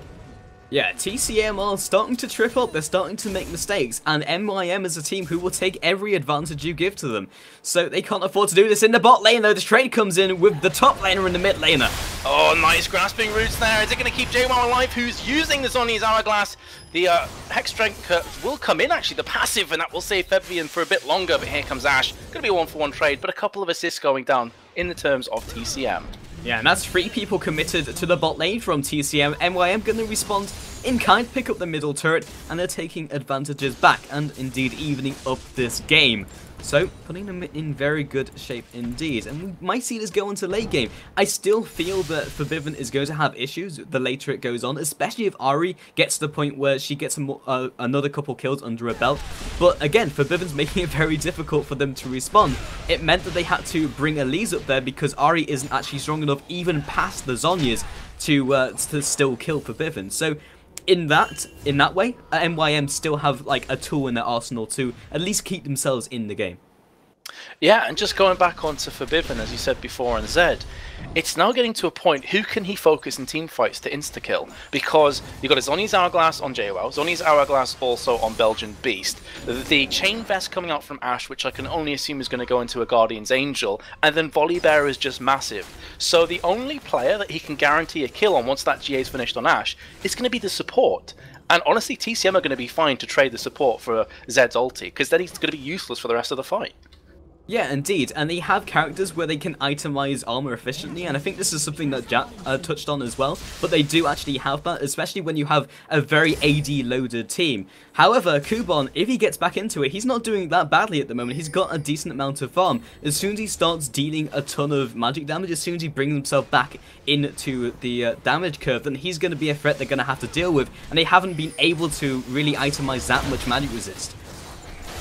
Yeah, TCM are starting to trip up, they're starting to make mistakes, and MYM is a team who will take every advantage you give to them. So they can't afford to do this in the bot lane, though. The trade comes in with the top laner and the mid laner. Oh, nice grasping roots there. Is it going to keep JWoww alive, who's using the Zhonya's Hourglass? The Hex Strength will come in, actually, the passive, and that will save Fabian for a bit longer, but here comes Ash. Going to be a 1-for-1 trade, but a couple of assists going down in the terms of TCM. Yeah, and that's 3 people committed to the bot lane from TCM. MYM going to respond in kind, pick up the middle turret, and they're taking advantages back, and indeed evening up this game. So, putting them in very good shape indeed. And we might see this go into late game. I still feel that Forbidden is going to have issues the later it goes on, especially if Ari gets to the point where she gets another couple kills under her belt. But again, Forbidden's making it very difficult for them to respond. It meant that they had to bring Elise up there because Ari isn't actually strong enough even past the Zhonyas to still kill Forbidden. So, in that way, MYM still have like a tool in their arsenal to at least keep themselves in the game. Yeah, and just going back onto Forbidden, as you said before, and Zed, it's now getting to a point, who can he focus in team fights to insta-kill? Because you've got a Zhonya's Hourglass on JWoww, Zhonya's Hourglass also on Belgian Beast, the Chain Vest coming out from Ashe, which I can only assume is going to go into a Guardian's Angel, and then Volibear is just massive. So the only player that he can guarantee a kill on once that GA is finished on Ashe is going to be the support. And honestly, TCM are going to be fine to trade the support for Zed's ulti, because then he's going to be useless for the rest of the fight. Yeah, indeed, and they have characters where they can itemize armor efficiently, and I think this is something that Jack touched on as well, but they do actually have that, especially when you have a very AD-loaded team. However, Kubon, if he gets back into it, he's not doing that badly at the moment. He's got a decent amount of farm. As soon as he starts dealing a ton of magic damage, as soon as he brings himself back into the damage curve, then he's going to be a threat they're going to have to deal with, and they haven't been able to really itemize that much magic resist.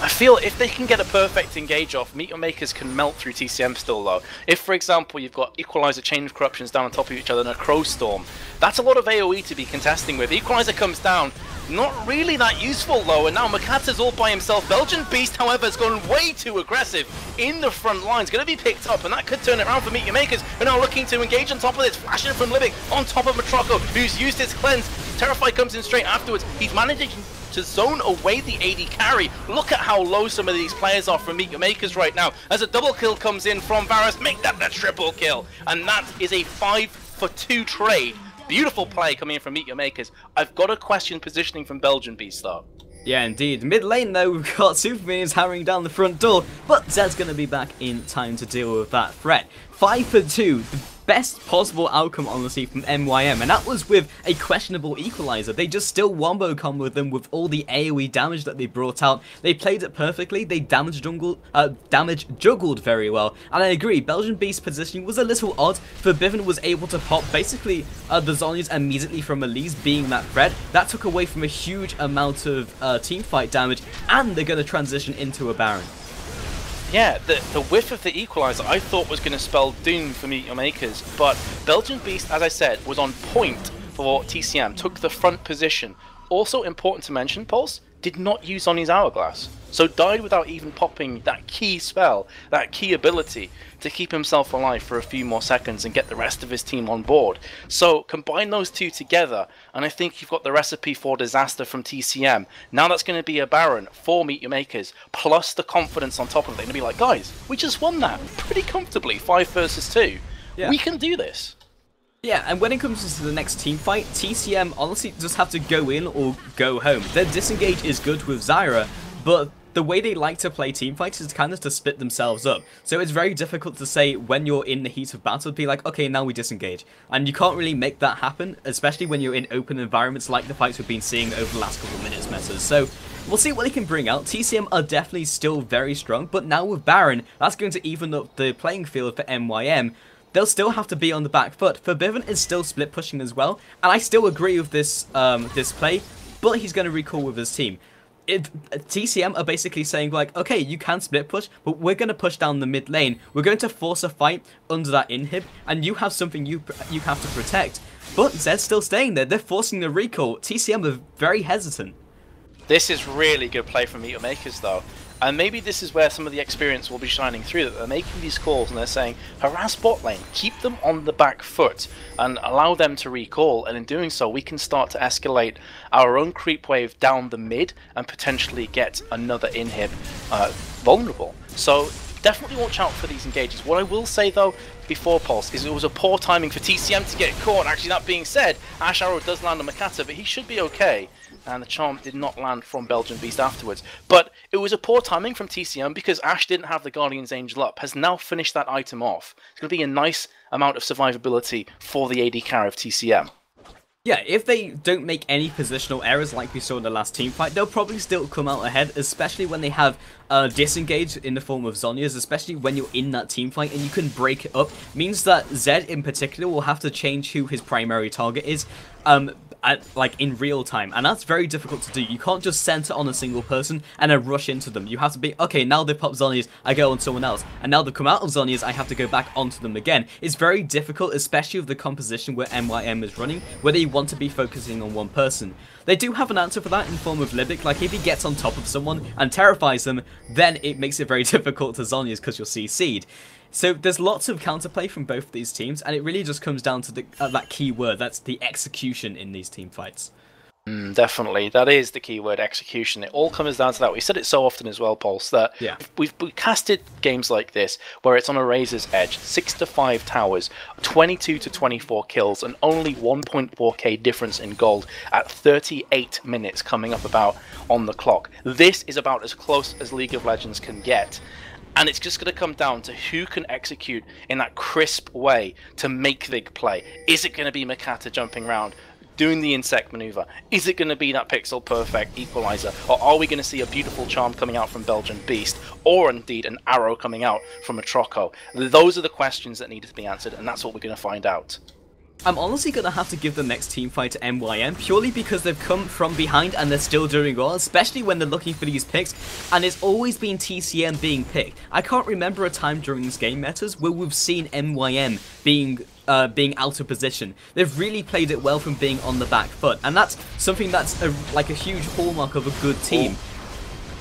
I feel if they can get a perfect engage off, MeetYourMakers can melt through TCM still though. If, for example, you've got Equalizer, Chain of Corruptions down on top of each other and a Crow Storm, that's a lot of AoE to be contesting with. Equalizer comes down, not really that useful though, and now Makata's all by himself. Belgian Beast, however, has gone way too aggressive in the front lines, going to be picked up, and that could turn it around for MeetYourMakers, who are now looking to engage on top of this, flashing from Libic on top of Matroko, who's used his cleanse. Terrify comes in straight afterwards. He's managing to zone away the AD carry. Look at how low some of these players are from MeetYourMakers right now. As a double kill comes in from Varus, make that the triple kill. And that is a 5-for-2 trade. Beautiful play coming in from MeetYourMakers. I've got to question positioning from Belgian Beast though. Yeah, indeed. Mid lane though, we've got Super Minions hammering down the front door, but Zed's going to be back in time to deal with that threat. 5-for-2. best possible outcome, honestly, from MYM, and that was with a questionable equalizer. They just still wombo comboed them with all the AoE damage that they brought out. They played it perfectly, they damage juggled very well, and I agree, Belgian Beast's positioning was a little odd. Forbidden was able to pop basically the Zhonya's immediately from Elise being that threat. That took away from a huge amount of teamfight damage, and they're going to transition into a Baron. Yeah, the whiff of the equalizer I thought was going to spell doom for MeetYourMakers, but Belgian Beast, as I said, was on point for TCM, took the front position. Also important to mention, Pulse did not use on his Hourglass, so died without even popping that key spell, that key ability to keep himself alive for a few more seconds and get the rest of his team on board. So combine those two together, and I think you've got the recipe for disaster from TCM. Now that's going to be a Baron for MeetYourMakers, plus the confidence on top of it. They're going to be like, guys, we just won that pretty comfortably, 5 versus 2. Yeah. We can do this. Yeah, and when it comes to the next team fight, TCM honestly just have to go in or go home. Their disengage is good with Zyra, but the way they like to play team fights is kind of to split themselves up. So it's very difficult to say when you're in the heat of battle, be like, okay, now we disengage. And you can't really make that happen, especially when you're in open environments like the fights we've been seeing over the last couple of minutes metas. So we'll see what they can bring out. TCM are definitely still very strong, but now with Baron, that's going to even up the playing field for MYM. They'll still have to be on the back foot. Forbidden is still split pushing as well, and I still agree with this this play, but he's going to recall with his team. TCM are basically saying like, okay, you can split push, but we're going to push down the mid lane. We're going to force a fight under that inhib, and you have something you have to protect. But Zed's still staying there. They're forcing the recall. TCM are very hesitant. This is really good play from MeetYourMakers though. And maybe this is where some of the experience will be shining through, that they're making these calls and they're saying, harass bot lane, keep them on the back foot and allow them to recall, and in doing so we can start to escalate our own creep wave down the mid and potentially get another inhib vulnerable. So definitely watch out for these engages. What I will say though, before Pulse, is it was a poor timing for TCM to get caught. Actually, that being said, Ash Arrow does land on Makata, but he should be okay. And the charm did not land from Belgian Beast afterwards. But it was a poor timing from TCM because Ash didn't have the Guardian's Angel up, has now finished that item off. It's going to be a nice amount of survivability for the AD carry of TCM. Yeah, if they don't make any positional errors like we saw in the last team fight, they'll probably still come out ahead, especially when they have disengage in the form of Zhonya's, especially when you're in that team fight and you can break it up. Means that Zed in particular will have to change who his primary target is like in real time, and that's very difficult to do. You can't just center on a single person and then rush into them. You have to be, okay, now they've popped Zhonya's, I go on someone else, and now they've come out of Zhonya's, I have to go back onto them again. It's very difficult, especially with the composition where MYM is running, where they want to be focusing on one person. They do have an answer for that in form of Libic. Like, if he gets on top of someone and terrifies them, then it makes it very difficult to Zhonya's because you'll see Seed. So there's lots of counterplay from both of these teams, and it really just comes down to the, that key word. That's the execution in these team fights. Definitely, that is the key word, execution. It all comes down to that. We said it so often as well, Pulse, that we've casted games like this where it's on a razor's edge, 6 to 5 towers, 22 to 24 kills, and only 1.4k difference in gold at 38 minutes coming up about on the clock. This is about as close as League of Legends can get. And it's just going to come down to who can execute in that crisp way to make the play. Is it going to be Makata jumping around, doing the insect maneuver? Is it going to be that pixel perfect equalizer? Or are we going to see a beautiful charm coming out from Belgian Beast? Or indeed an arrow coming out from a Troco? Those are the questions that need to be answered, and that's what we're going to find out. I'm honestly going to have to give the next team fight to MYM, purely because they've come from behind and they're still doing well, especially when they're looking for these picks, and it's always been TCM being picked. I can't remember a time during these game metas where we've seen MYM being out of position. They've really played it well from being on the back foot, and that's something that's like a huge hallmark of a good team.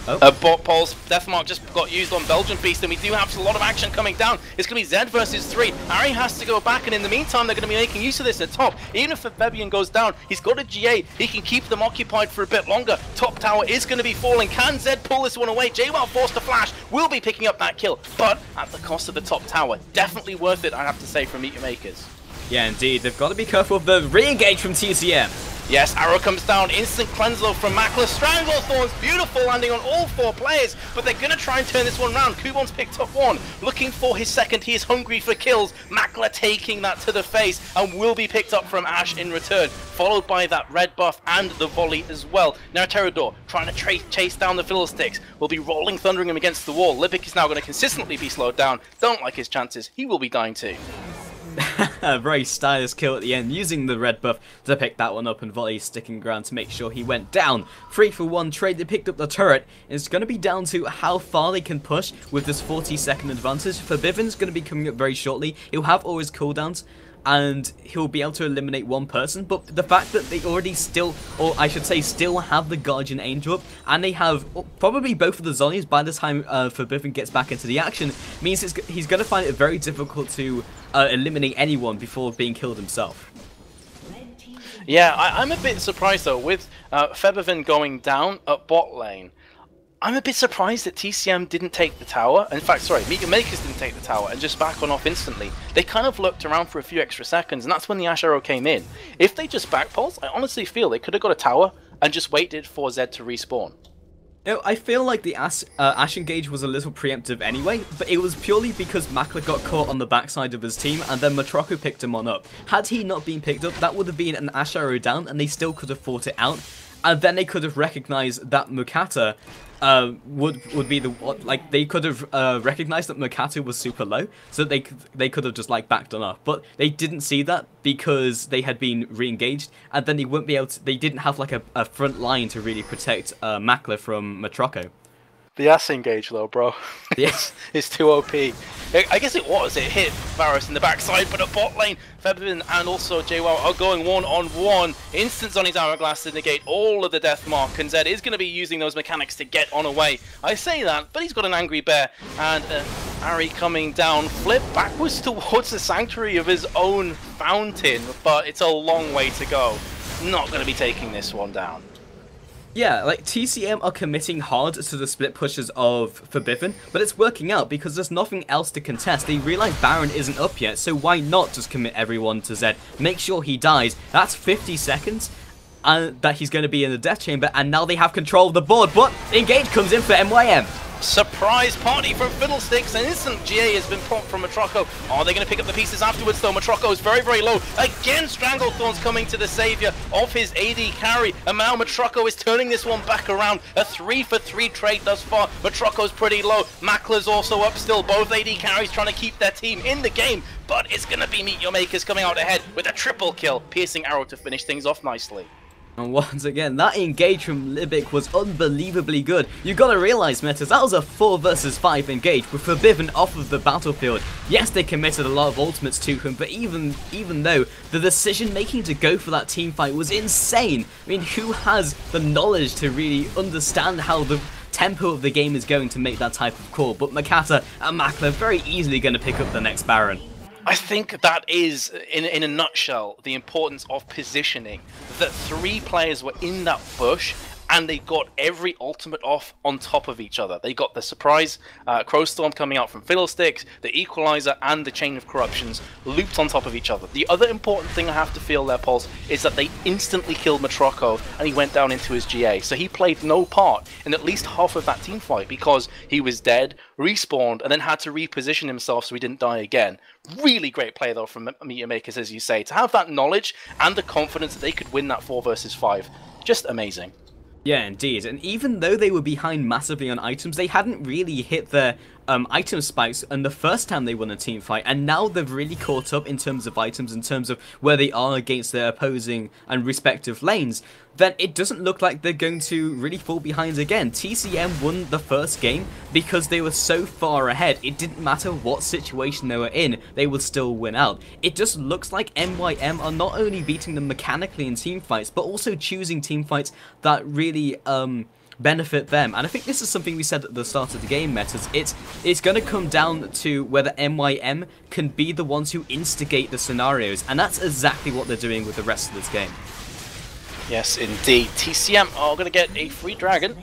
Paul's Deathmark just got used on Belgian Beast, and we do have a lot of action coming down. It's going to be Zed versus 3. Ari has to go back, and in the meantime, they're going to be making use of this at top. Even if Fabian goes down, he's got a GA. He can keep them occupied for a bit longer. Top tower is going to be falling. Can Zed pull this one away? JWoww forced to flash. Will be picking up that kill, but at the cost of the top tower. Definitely worth it, I have to say, from MeetYourMakers. Yeah, indeed. They've got to be careful of the re-engage from TCM. Yes, arrow comes down, instant cleanse though from Makler, Stranglethorns, beautiful landing on all 4 players, but they're going to try and turn this one round. Kubon's picked up one, looking for his second, he is hungry for kills. Makler taking that to the face and will be picked up from Ash in return, followed by that red buff and the volley as well. Now Terador trying to chase down the Fiddlesticks, will be rolling, thundering him against the wall. Libic is now going to consistently be slowed down, don't like his chances, he will be dying too. A very stylish kill at the end, using the red buff to pick that one up, and Volley sticking around to make sure he went down. 3-for-1 trade, they picked up the turret. It's going to be down to how far they can push with this 40-second advantage. Forbiven's going to be coming up very shortly. He'll have all his cooldowns, and he'll be able to eliminate one person, but the fact that they already still, or I should say still have the Guardian Angel up, and they have probably both of the Zonies by the time Forbiven gets back into the action, means he's going to find it very difficult to eliminate anyone before being killed himself. Yeah, I'm a bit surprised though, with Febiven going down at bot lane. I'm a bit surprised that TCM didn't take the tower. In fact, sorry, MeetYourMakers didn't take the tower and just back on off instantly. They kind of lurked around for a few extra seconds, and that's when the Ash arrow came in. If they just backpulsed, I honestly feel they could have got a tower and just waited for Zed to respawn. You know, I feel like the Ash engage was a little preemptive anyway, but it was purely because Makler got caught on the backside of his team, and then Matroko picked him on up. Had he not been picked up, that would have been an Ash arrow down, and they still could have fought it out. And then they could have recognized that Mukata would be the, like, they could have recognized that Mukata was super low, so they could have just like backed on off. But they didn't see that because they had been re-engaged, and then they wouldn't be able to, they didn't have like a front line to really protect Makler from Matroko. The ass engage though, bro. Yes. It's too OP. I guess it was. It hit Varus in the backside, but at bot lane, Febiven and also JWoww are going one-on-one. Instants on his hourglass to negate all of the death mark, and Zed is going to be using those mechanics to get on away. I say that, but he's got an angry bear, and Ari coming down, flip backwards towards the sanctuary of his own fountain, but it's a long way to go. Not going to be taking this one down. Yeah, like, TCM are committing hard to the split pushes of Forbiven, but it's working out because there's nothing else to contest. They realize Baron isn't up yet, so why not just commit everyone to Zed? Make sure he dies. That's 50 seconds that he's going to be in the death chamber, and now they have control of the board, but Engage comes in for MYM. Surprise party from Fiddlesticks, an instant GA has been pumped from Matroko. Are they going to pick up the pieces afterwards though? Matroko is very, very low. Again, Stranglethorns coming to the savior of his AD carry, and now Matroko is turning this one back around. A 3-for-3 trade thus far. Matroko's pretty low. Makler's also up still. Both AD carries trying to keep their team in the game, but it's going to be MeetYourMakers coming out ahead with a triple kill. Piercing arrow to finish things off nicely. And once again, that engage from Libic was unbelievably good. You gotta realize, Metas, that was a 4 versus 5 engage with Forbiven off of the battlefield. Yes, they committed a lot of ultimates to him, but even though the decision making to go for that team fight was insane. I mean, who has the knowledge to really understand how the tempo of the game is going to make that type of call? But Mukata and Makler very easily going to pick up the next Baron. I think that is, in a nutshell, the importance of positioning. That 3 players were in that bush, and they got every ultimate off on top of each other. They got the surprise Crowstorm coming out from Fiddlesticks, the Equalizer, and the Chain of Corruptions looped on top of each other. The other important thing I have to feel there, Pulse, is that they instantly killed Matroko, and he went down into his GA. So he played no part in at least half of that team fight because he was dead, respawned, and then had to reposition himself so he didn't die again. Really great play though from MeetYourMakers, as you say, to have that knowledge and the confidence that they could win that 4 versus 5. Just amazing. Yeah, indeed. And even though they were behind massively on items, they hadn't really hit their item spikes and the first time they won a team fight, and now they've really caught up in terms of items, in terms of where they are against their opposing and respective lanes. Then it doesn't look like they're going to really fall behind again. TCM won the first game because they were so far ahead. It didn't matter what situation they were in, they would still win out. It just looks like MYM are not only beating them mechanically in team fights, but also choosing team fights that really benefit them. And I think this is something we said at the start of the game, Metas. It's going to come down to whether MYM can be the ones who instigate the scenarios, and that's exactly what they're doing with the rest of this game. Yes, indeed. TCM are going to get a free dragon.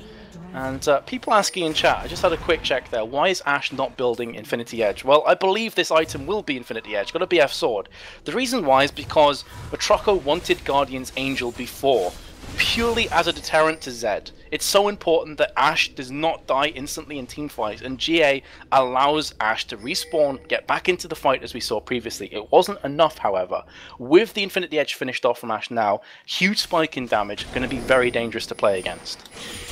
And people asking in chat, I just had a quick check there. Why is Ash not building Infinity Edge? Well, I believe this item will be Infinity Edge. Got a BF Sword. The reason why is because Matroco wanted Guardian's Angel before, purely as a deterrent to Zed. It's so important that Ash does not die instantly in teamfights, and GA allows Ash to respawn, get back into the fight as we saw previously. It wasn't enough, however. With the Infinity Edge finished off from Ash now, huge spike in damage, going to be very dangerous to play against.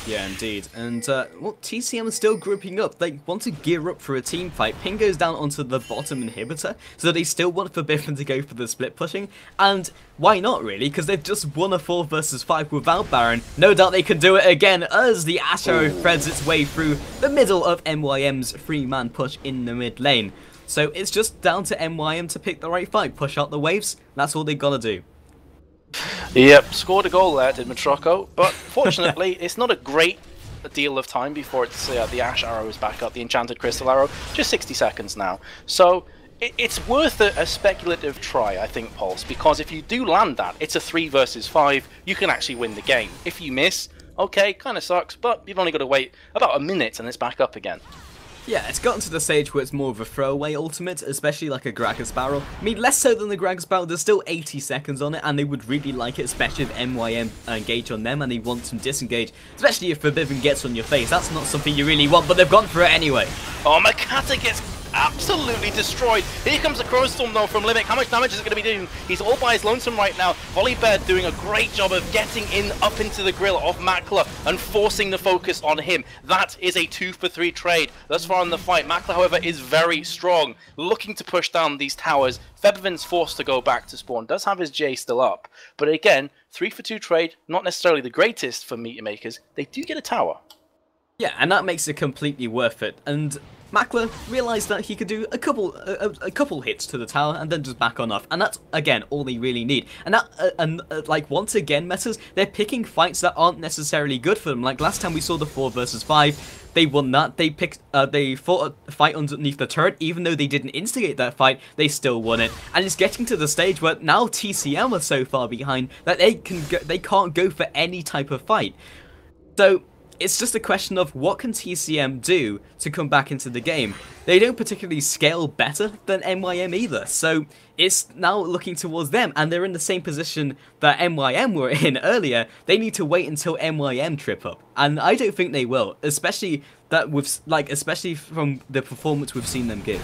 Yeah, indeed. And, well, TCM is still grouping up. They want to gear up for a team fight. Ping goes down onto the bottom inhibitor, so they still want Forbidden to go for the split pushing. And why not, really? Because they've just won a 4 versus 5 without Baron. No doubt they can do it again as the Ash Arrow threads its way through the middle of MYM's 3-man push in the mid lane. So it's just down to MYM to pick the right fight, push out the waves. That's all they gotta do. Yep, scored a goal there, did Matroco, but fortunately it's not a great deal of time before it's, the Ash Arrow is back up, the Enchanted Crystal Arrow, just 60 seconds now. So it's worth a speculative try, I think, Pulse, because if you do land that, it's a 3 versus 5, you can actually win the game. If you miss, okay, kind of sucks, but you've only got to wait about a minute and it's back up again. Yeah, it's gotten to the stage where it's more of a throwaway ultimate, especially like a Gragas barrel. I mean, less so than the Gragas barrel, there's still 80 seconds on it, and they would really like it, especially if MYM engage on them and they want to disengage. Especially if Forbidden gets on your face, that's not something you really want, but they've gone for it anyway. Oh, Makata gets absolutely destroyed. Here comes the Crow Storm though from Limit. How much damage is it going to be doing? He's all by his lonesome right now. Volibear doing a great job of getting in up into the grill of Makla and forcing the focus on him. That is a 2 for 3 trade thus far in the fight. Makla, however, is very strong, looking to push down these towers. Febiven's forced to go back to spawn, does have his J still up, but again, 3 for 2 trade, not necessarily the greatest for MeetYourMakers. They do get a tower. Yeah, and that makes it completely worth it. And Makla realised that he could do a couple hits to the tower and then just back on off, and that's again all they really need. And that like once again, metas, they're picking fights that aren't necessarily good for them. Like last time we saw the 4 versus 5, they won that. They fought a fight underneath the turret, even though they didn't instigate that fight, they still won it. And it's getting to the stage where now TCM are so far behind that they can't go for any type of fight. So it's just a question of what can TCM do to come back into the game. They don't particularly scale better than MYM either, so it's now looking towards them, and they're in the same position that MYM were in earlier. They need to wait until MYM trip up, and I don't think they will, especially from the performance we've seen them give.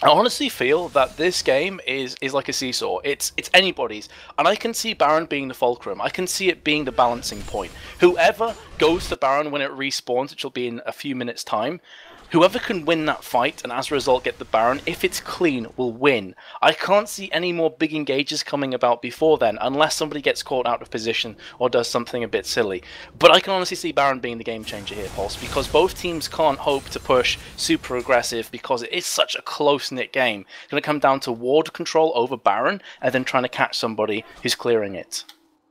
I honestly feel that this game is like a seesaw. It's anybody's, and I can see Baron being the fulcrum. I can see it being the balancing point. Whoever goes to Baron when it respawns, which will be in a few minutes' time, whoever can win that fight and as a result get the Baron, if it's clean, will win. I can't see any more big engages coming about before then, unless somebody gets caught out of position or does something a bit silly. But I can honestly see Baron being the game changer here, Pulse, because both teams can't hope to push super aggressive because it is such a close-knit game. It's going to come down to ward control over Baron and then trying to catch somebody who's clearing it.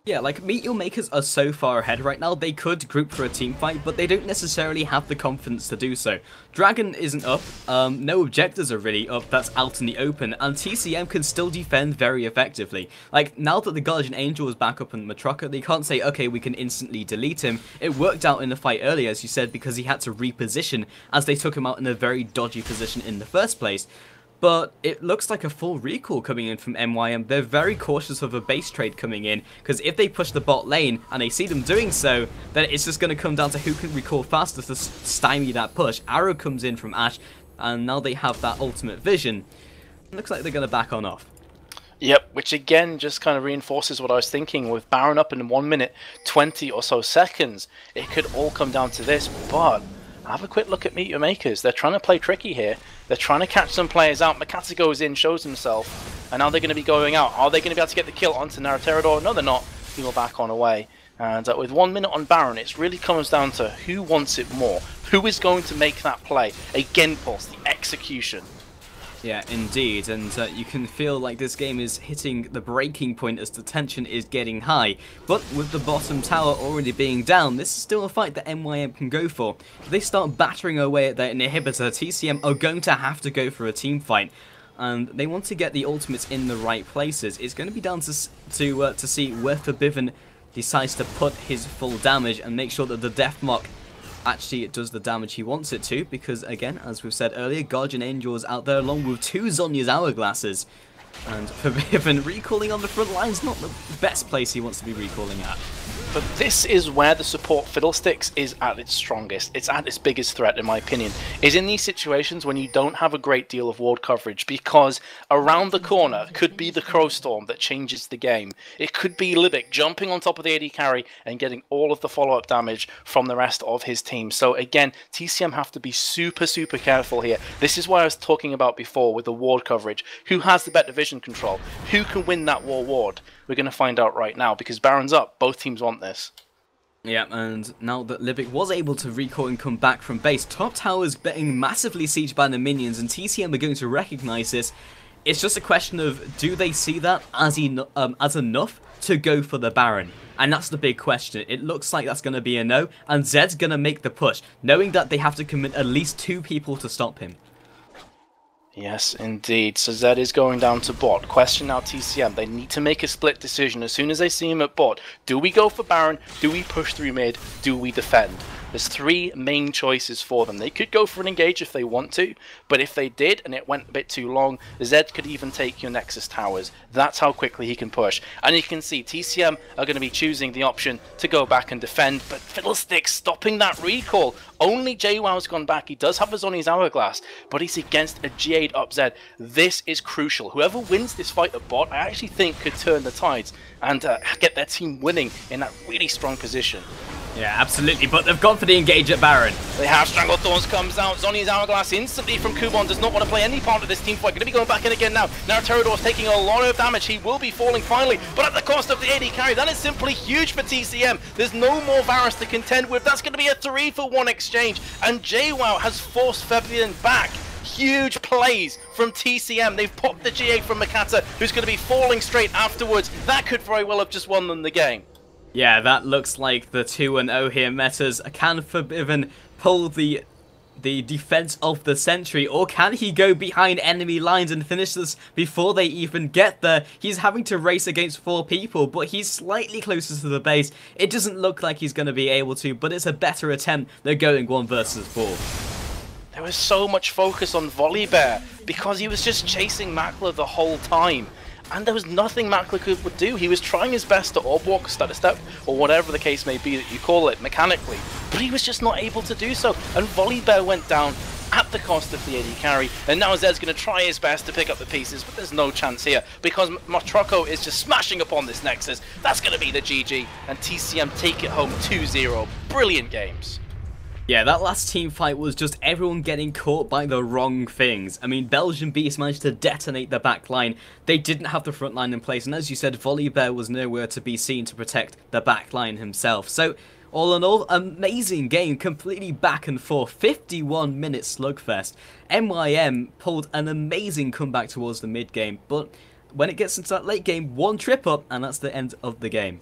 Yeah, like, MeetYourMakers are so far ahead right now, they could group for a team fight, but they don't necessarily have the confidence to do so. Dragon isn't up, no objectives are really up, that's out in the open, and TCM can still defend very effectively. Like, now that the Guardian Angel is back up in Matroco, they can't say, okay, we can instantly delete him. It worked out in the fight earlier, as you said, because he had to reposition, as they took him out in a very dodgy position in the first place. But it looks like a full recall coming in from MYM. They're very cautious of a base trade coming in, because if they push the bot lane and they see them doing so, then it's just going to come down to who can recall faster to stymie that push. Arrow comes in from Ash, and now they have that ultimate vision. It looks like they're going to back on off. Yep, which again just kind of reinforces what I was thinking. With Baron up in 1 minute, 20 or so seconds, it could all come down to this, but have a quick look at MeetYourMakers. They're trying to play tricky here. They're trying to catch some players out. Makata goes in, shows himself, and now they're going to be going out. Are they going to be able to get the kill onto Nariterador? No, they're not. He will back on away. And with 1 minute on Baron, it really comes down to who wants it more. Who is going to make that play? Again, Pulse, the execution. Yeah, indeed, and you can feel like this game is hitting the breaking point as the tension is getting high. But with the bottom tower already being down, this is still a fight that MYM can go for. If they start battering away at their inhibitor, TCM are going to have to go for a team fight. And they want to get the ultimates in the right places. It's going to be down to see where Forbidden decides to put his full damage and make sure that the Deathmark actually it does the damage he wants it to, because again, as we've said earlier, Guardian Angel's out there along with 2 Zhonya's Hourglasses. And Forgiven recalling on the front line's not the best place he wants to be recalling at. But this is where the support Fiddlesticks is at its strongest. It's at its biggest threat, in my opinion, is in these situations when you don't have a great deal of ward coverage, because around the corner could be the Crowstorm that changes the game. It could be Libic jumping on top of the AD carry and getting all of the follow-up damage from the rest of his team. So again, TCM have to be super, super careful here. This is why I was talking about before with the ward coverage. Who has the better vision control? Who can win that ward? We're going to find out right now, because Baron's up. Both teams want this. Yeah, and now that Libic was able to recoil and come back from base, top tower's getting massively sieged by the minions, and TCM are going to recognize this. It's just a question of, do they see that as enough to go for the Baron? And that's the big question. It looks like that's going to be a no, and Zed's going to make the push, knowing that they have to commit at least 2 people to stop him. Yes, indeed. So Zed is going down to bot. Question now TCM. They need to make a split decision as soon as they see him at bot. Do we go for Baron? Do we push through mid? Do we defend? There's 3 main choices for them. They could go for an engage if they want to, but if they did and it went a bit too long, Zed could even take your Nexus towers. That's how quickly he can push. And you can see TCM are going to be choosing the option to go back and defend, but Fiddlesticks stopping that recall. Only JWoww's gone back. He does have his on his Hourglass, but he's against a G8 up Zed. This is crucial. Whoever wins this fight at bot, I actually think could turn the tides and get their team winning in that really strong position. Yeah, absolutely, but they've gone for the engage at Baron. They have Stranglethorns comes out. Zhonya's Hourglass instantly from Kubon does not want to play any part of this team fight. Going to be going back in again now. Now Terador's taking a lot of damage. He will be falling finally, but at the cost of the AD carry. That is simply huge for TCM. There's no more Varus to contend with. That's going to be a 3-for-1 exchange, and JWoww has forced Fabian back. Huge plays from TCM. They've popped the G8 from Makata, who's going to be falling straight afterwards. That could very well have just won them the game. Yeah, that looks like the 2-0 here. Metas, can Forgiven pull the defense of the century, or can he go behind enemy lines and finish this before they even get there? He's having to race against 4 people, but he's slightly closer to the base. It doesn't look like he's going to be able to, but it's a better attempt than going 1 versus 4. There was so much focus on Volibear because he was just chasing Makler the whole time. And there was nothing Makler would do. He was trying his best to orb walk, stutter step, or whatever the case may be that you call it mechanically, but he was just not able to do so. And Volibear went down at the cost of the AD carry, and now Zed's going to try his best to pick up the pieces, but there's no chance here because Matroko is just smashing upon this Nexus. That's going to be the GG, and TCM take it home 2-0. Brilliant games. Yeah, that last team fight was just everyone getting caught by the wrong things. I mean, Belgian Beast managed to detonate the back line. They didn't have the front line in place, and as you said, Volibear was nowhere to be seen to protect the back line himself. So, all in all, amazing game, completely back and forth, 51-minute slugfest. MYM pulled an amazing comeback towards the mid-game, but when it gets into that late game, 1 trip up, and that's the end of the game.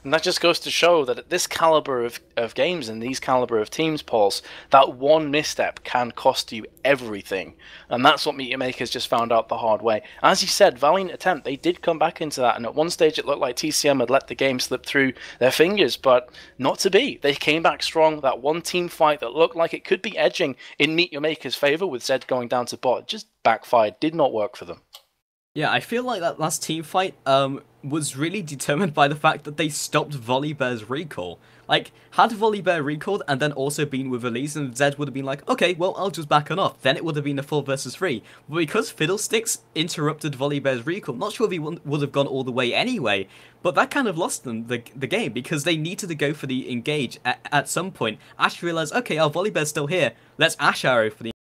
And that just goes to show that at this caliber of games and these caliber of teams, Pulse, that one misstep can cost you everything. And that's what MeetYourMakers just found out the hard way. As you said, valiant attempt. They did come back into that. And at one stage, it looked like TCM had let the game slip through their fingers, but not to be. They came back strong. That one team fight that looked like it could be edging in MeetYourMakers' favor with Zed going down to bot just backfired. Did not work for them. Yeah, I feel like that last team fight was really determined by the fact that they stopped Volibear's recall. Like, had Volibear recalled and then also been with Elise, and Zed would have been like, okay, well, I'll just back on off. Then it would have been a 4 versus 3. But because Fiddlesticks interrupted Volibear's recall, not sure if he would have gone all the way anyway, but that kind of lost them the game because they needed to go for the engage at some point. Ash realized, okay, our Volibear's still here. Let's Ash arrow for the